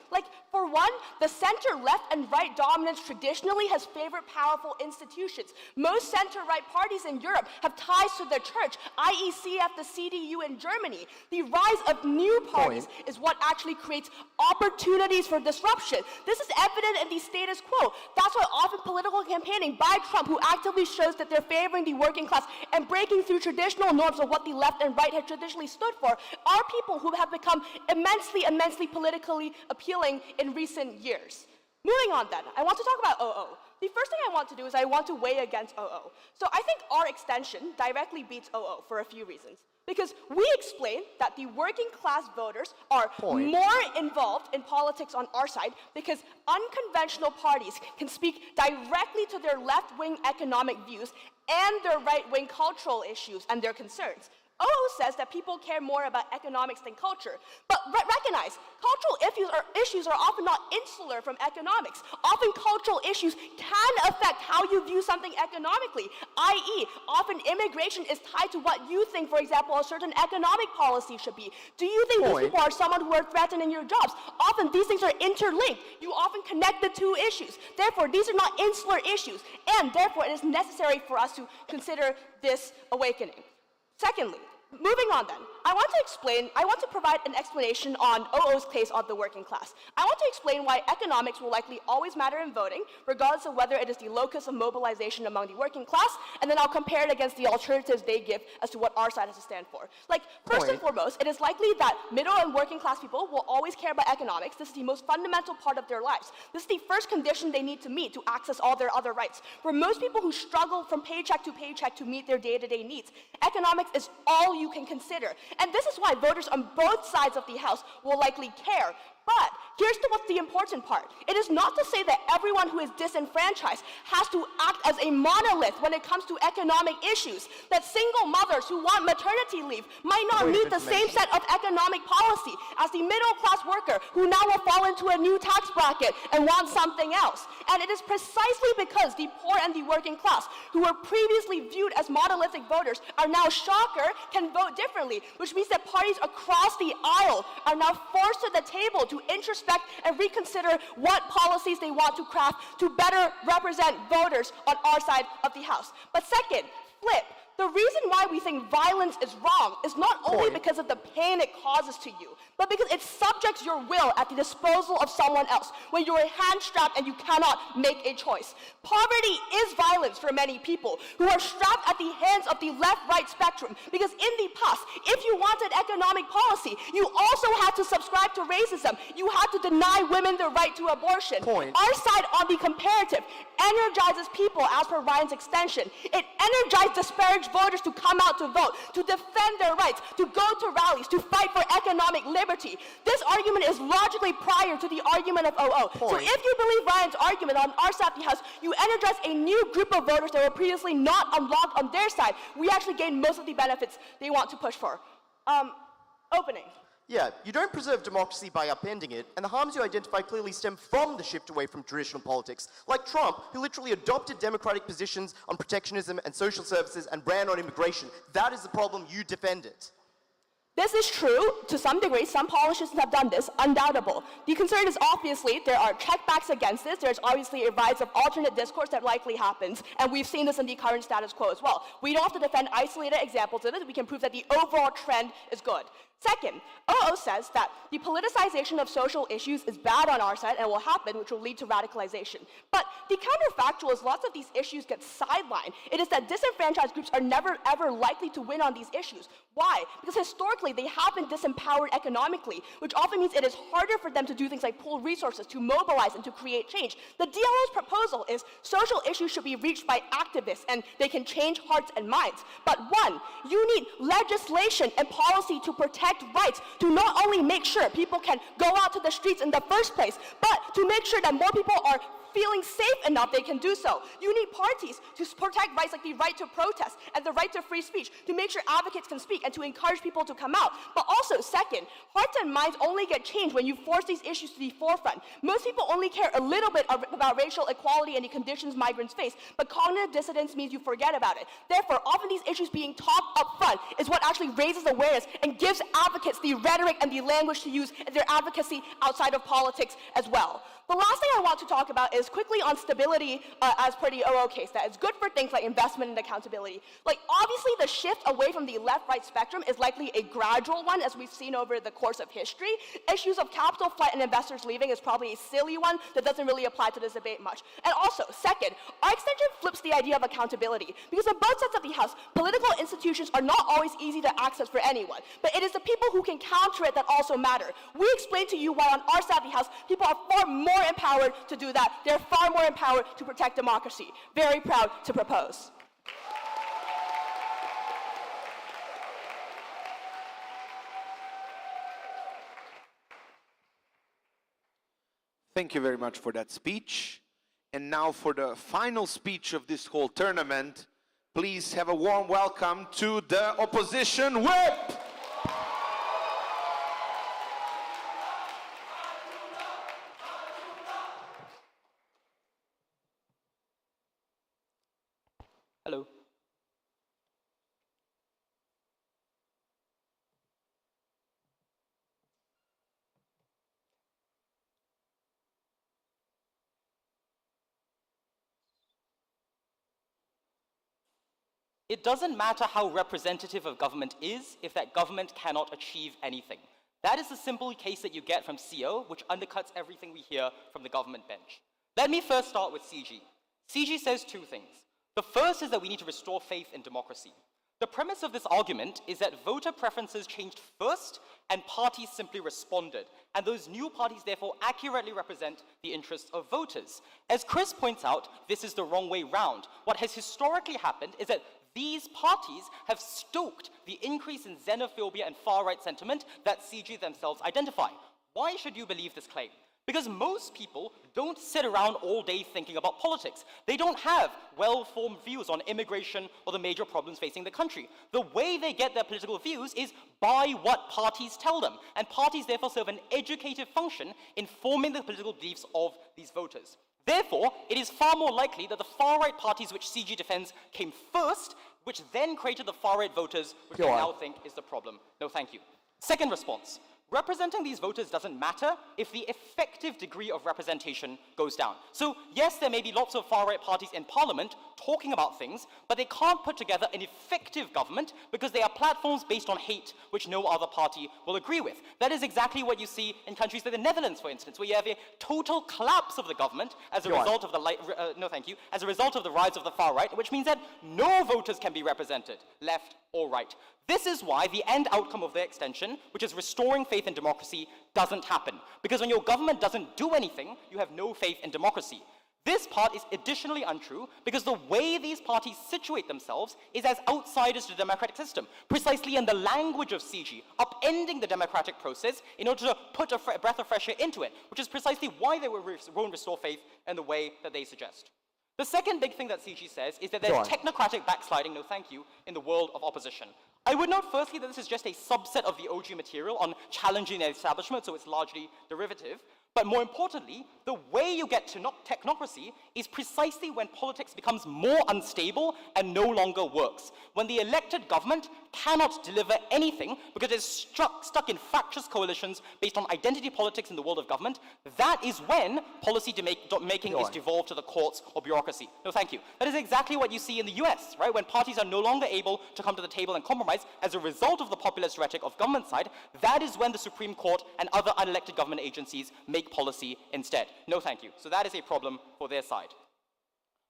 For one, the center, left, and right dominance traditionally has favored powerful institutions. Most center-right parties in Europe have ties to the church, IECF, the CDU in Germany. The rise of new parties is what actually creates opportunities for disruption. This is evident in the status quo. That's why often political campaigning by Trump, who actively shows that they're favoring the working class and breaking through traditional norms of what the left and right have traditionally stood for, are people who have become immensely politically appealing in recent years. Moving on then, I want to talk about OO. The first thing I want to do is I want to weigh against OO. So I think our extension directly beats OO for a few reasons. Because we explain that the working class voters are more involved in politics on our side because unconventional parties can speak directly to their left-wing economic views and their right-wing cultural issues and their concerns. OO says that people care more about economics than culture. But recognize, cultural issues are often not insular from economics. Often cultural issues can affect how you view something economically, i.e., often immigration is tied to what you think, for example, a certain economic policy should be. Do you think these people are someone who are threatening your jobs? Often these things are interlinked. You often connect the two issues. Therefore, these are not insular issues, and therefore it is necessary for us to consider this awakening. Secondly, moving on then, I want to provide an explanation on OO's case of the working class. I want to explain why economics will likely always matter in voting, regardless of whether it is the locus of mobilization among the working class, and then I'll compare it against the alternatives they give as to what our side has to stand for. Like, first and foremost, it is likely that middle and working class people will always care about economics. This is the most fundamental part of their lives. This is the first condition they need to meet to access all their other rights. For most people who struggle from paycheck to meet their day-to-day needs, economics is all you can consider. And this is why voters on both sides of the House will likely care. But here's what's the important part. It is not to say that everyone who is disenfranchised has to act as a monolith when it comes to economic issues, that single mothers who want maternity leave might not meet the same set of economic policy as the middle-class worker who now will fall into a new tax bracket and want something else. And it is precisely because the poor and the working class, who were previously viewed as monolithic voters, are now, shocker, can vote differently, which means that parties across the aisle are now forced to the table to introspect and reconsider what policies they want to craft to better represent voters on our side of the House. But second, flip. The reason why we think violence is wrong is not only because of the pain it causes to you, but because it subjects your will at the disposal of someone else when you are hand-strapped and you cannot make a choice. Poverty is violence for many people who are strapped at the hands of the left-right spectrum, because in the past, if you wanted economic policy, you also had to subscribe to racism. You had to deny women the right to abortion. Our side on the comparative energizes people as per Ryan's extension. It energized disparaged voters to come out to vote, to defend their rights, to go to rallies, to fight for economic liberty. This argument is logically prior to the argument of OO. So if you believe Ryan's argument on our side of the House, you energize a new group of voters that were previously not unlocked on their side. We actually gain most of the benefits they want to push for. Opening. Yeah, you don't preserve democracy by upending it, and the harms you identify clearly stem from the shift away from traditional politics, like Trump, who literally adopted democratic positions on protectionism and social services and ran on immigration. That is the problem. You defend it. This is true to some degree. Some politicians have done this, undoubtable. The concern is obviously there are checkbacks against this. There's obviously a rise of alternate discourse that likely happens, and we've seen this in the current status quo as well. We don't have to defend isolated examples of it. We can prove that the overall trend is good. Second, OO says that the politicization of social issues is bad on our side and will happen, which will lead to radicalization. But the counterfactual is lots of these issues get sidelined. It is that disenfranchised groups are never ever likely to win on these issues. Why? Because historically they have been disempowered economically, which often means it is harder for them to do things like pool resources, to mobilize and to create change. The DLO's proposal is social issues should be reached by activists and they can change hearts and minds. But one, you need legislation and policy to protect rights, to not only make sure people can go out to the streets in the first place, but to make sure that more people are feeling safe enough they can do so. You need parties to protect rights like the right to protest and the right to free speech, to make sure advocates can speak and to encourage people to come out. But also, second, hearts and minds only get changed when you force these issues to the forefront. Most people only care a little bit about racial equality and the conditions migrants face, but cognitive dissonance means you forget about it. Therefore, often these issues being talked up front is what actually raises awareness and gives advocates the rhetoric and the language to use in their advocacy outside of politics as well. The last thing I want to talk about is quickly on stability as per the OO case. That is good for things like investment and accountability. Like, obviously the shift away from the left-right spectrum is likely a gradual one, as we've seen over the course of history. Issues of capital flight and investors leaving is probably a silly one that doesn't really apply to this debate much. And also, second, our extension flips the idea of accountability. Because on both sides of the House, political institutions are not always easy to access for anyone. But it is the people who can counter it that also matter. We explain to you why on our side of the House, people are far more empowered to do that. They're far more empowered to protect democracy. Very proud to propose. Thank you very much for that speech. And now for the final speech of this whole tournament, Please have a warm welcome to the opposition whip. Hello. It doesn't matter how representative a government is if that government cannot achieve anything. That is the simple case that you get from CO, which undercuts everything we hear from the government bench. Let me first start with CG. CG says two things. The first is that we need to restore faith in democracy. The premise of this argument is that voter preferences changed first and parties simply responded, and those new parties therefore accurately represent the interests of voters. As Chris points out, this is the wrong way round. What has historically happened is that these parties have stoked the increase in xenophobia and far-right sentiment that CG themselves identify. Why should you believe this claim? Because most people don't sit around all day thinking about politics. They don't have well-formed views on immigration or the major problems facing the country. The way they get their political views is by what parties tell them, and parties therefore serve an educative function in forming the political beliefs of these voters. Therefore, it is far more likely that the far-right parties which CG defends came first, which then created the far-right voters, which they now think is the problem. No, thank you. Second response. Representing these voters doesn't matter if the effective degree of representation goes down. So yes, there may be lots of far-right parties in parliament talking about things, but they can't put together an effective government because they are platforms based on hate, which no other party will agree with. That is exactly what you see in countries like the Netherlands, for instance, where you have a total collapse of the government as a result of the as a result of the rise of the far right, which means that no voters can be represented, left or right. This is why the end outcome of their extension, which is restoring faith in democracy, doesn't happen. Because when your government doesn't do anything, you have no faith in democracy. This part is additionally untrue because the way these parties situate themselves is as outsiders to the democratic system, precisely in the language of CG, upending the democratic process in order to put a breath of fresh air into it, which is precisely why they won't restore faith in the way that they suggest. The second big thing that CG says is that there's technocratic backsliding, no thank you, in the world of opposition. I would note firstly that this is just a subset of the OG material on challenging the establishment, so it's largely derivative. But more importantly, the way you get to technocracy is precisely when politics becomes more unstable and no longer works. When the elected government cannot deliver anything because it's stuck in fractious coalitions based on identity politics in the world of government, that is when policy making is devolved to the courts or bureaucracy. No, thank you. That is exactly what you see in the US, right? When parties are no longer able to come to the table and compromise as a result of the populist rhetoric of government side, that is when the Supreme Court and other unelected government agencies make policy instead. No, thank you. So that is a problem for their side.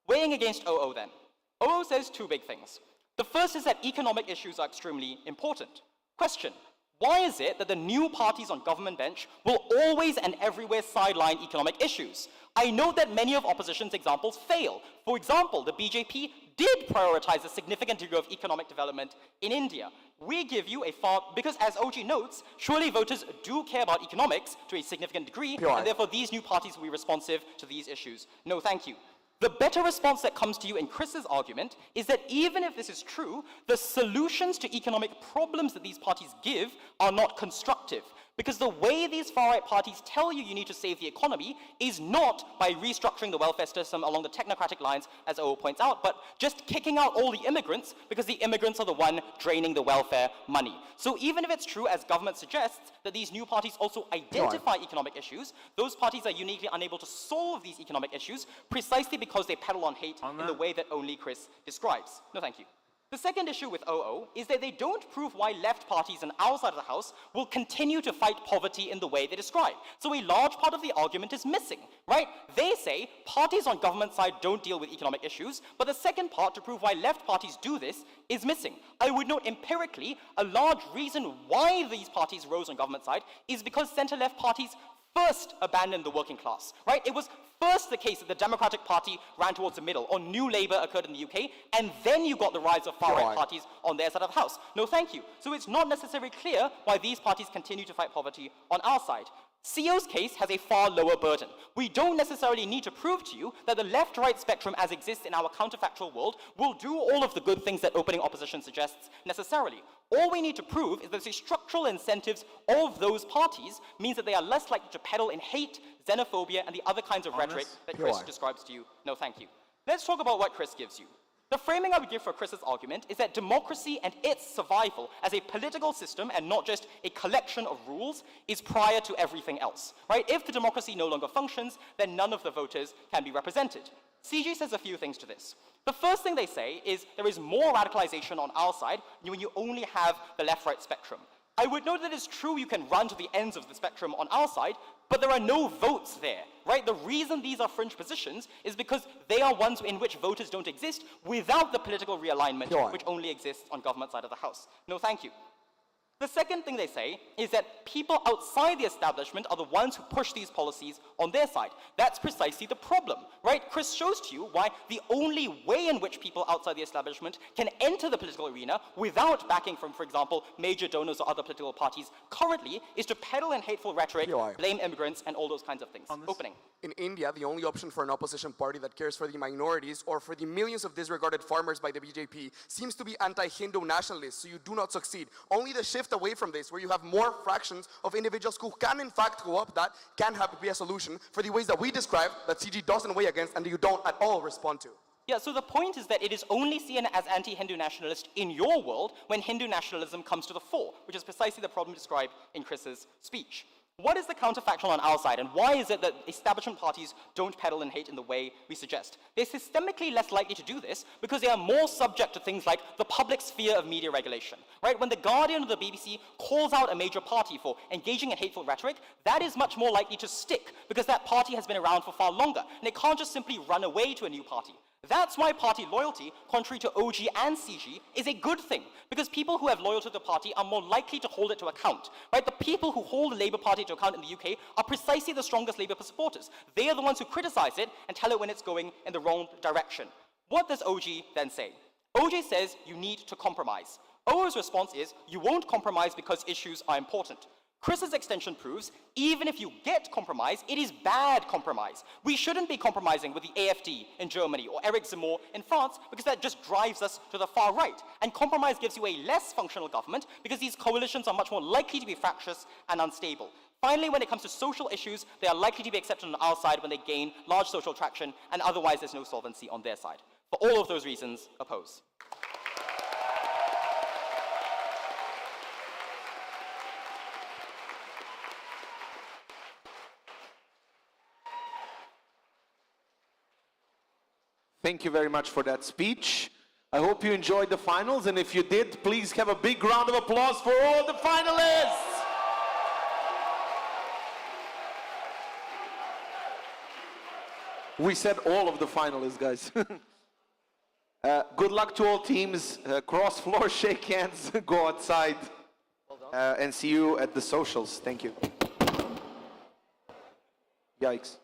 Weighing against OO then. OO says two big things. The first is that economic issues are extremely important. Question, why is it that the new parties on government bench will always and everywhere sideline economic issues? I know that many of opposition's examples fail. For example, the BJP did prioritize a significant degree of economic development in India. We give you because as OG notes, surely voters do care about economics to a significant degree, and therefore these new parties will be responsive to these issues. No, thank you. The better response that comes to you in Chris's argument is that even if this is true, the solutions to economic problems that these parties give are not constructive. Because the way these far-right parties tell you need to save the economy is not by restructuring the welfare system along the technocratic lines, as O points out, but just kicking out all the immigrants because the immigrants are the one draining the welfare money. So even if it's true, as government suggests, that these new parties also identify economic issues, those parties are uniquely unable to solve these economic issues precisely because they peddle on hate in the way that only Chris describes. No, thank you. The second issue with OO is that they don't prove why left parties on our side of the House will continue to fight poverty in the way they describe. So a large part of the argument is missing, right? They say parties on government side don't deal with economic issues, but the second part to prove why left parties do this is missing. I would note empirically, a large reason why these parties rose on government side is because center-left parties first abandoned the working class, right? It was first the case that the Democratic Party ran towards the middle, or New Labour occurred in the UK, and then you got the rise of far-right parties on their side of the House. No, thank you. So it's not necessarily clear why these parties continue to fight poverty on our side. CO's case has a far lower burden. We don't necessarily need to prove to you that the left-right spectrum as exists in our counterfactual world will do all of the good things that opening opposition suggests necessarily. All we need to prove is that the structural incentives of those parties means that they are less likely to peddle in hate, xenophobia, and the other kinds of rhetoric that Chris describes to you. No, thank you. Let's talk about what Chris gives you. The framing I would give for Chris's argument is that democracy and its survival as a political system and not just a collection of rules is prior to everything else, right? If the democracy no longer functions, then none of the voters can be represented. CG says a few things to this. The first thing they say is there is more radicalization on our side when you only have the left-right spectrum. I would note that it's true you can run to the ends of the spectrum on our side, but there are no votes there, right? The reason these are fringe positions is because they are ones in which voters don't exist without the political realignment which only exists on government side of the house. No, thank you. The second thing they say is that people outside the establishment are the ones who push these policies on their side. That's precisely the problem, right? Chris shows to you why the only way in which people outside the establishment can enter the political arena without backing from, for example, major donors or other political parties currently is to peddle in hateful rhetoric, blame immigrants, and all those kinds of things. Opening. In India, the only option for an opposition party that cares for the minorities or for the millions of disregarded farmers by the BJP seems to be anti-Hindu nationalists, so you do not succeed. Only the shift away from this, where you have more fractions of individuals who can in fact go up that, can be a solution for the ways that we described that CG doesn't weigh against and that you don't at all respond to. Yeah, so the point is that it is only seen as anti-Hindu nationalist in your world when Hindu nationalism comes to the fore, which is precisely the problem described in Chris's speech. What is the counterfactual on our side, and why is it that establishment parties don't peddle in hate in the way we suggest? They're systemically less likely to do this because they are more subject to things like the public sphere of media regulation, right? When The Guardian or the BBC calls out a major party for engaging in hateful rhetoric, that is much more likely to stick because that party has been around for far longer, and it can't just simply run away to a new party. That's why party loyalty, contrary to OG and CG, is a good thing, because people who have loyalty to the party are more likely to hold it to account, right? The people who hold the Labour Party to account in the UK are precisely the strongest Labour supporters. They are the ones who criticise it and tell it when it's going in the wrong direction. What does OG then say? OG says you need to compromise. OO's response is you won't compromise because issues are important. Chris's extension proves, even if you get compromise, it is bad compromise. We shouldn't be compromising with the AfD in Germany or Eric Zemmour in France because that just drives us to the far right. And compromise gives you a less functional government because these coalitions are much more likely to be fractious and unstable. Finally, when it comes to social issues, they are likely to be accepted on our side when they gain large social traction, and otherwise there's no solvency on their side. For all of those reasons, oppose. Thank you very much for that speech. I hope you enjoyed the finals, and if you did, please have a big round of applause for all the finalists. We said all of the finalists, guys. Good luck to all teams. Cross floor, shake hands, go outside, and see you at the socials. Thank you. Yikes.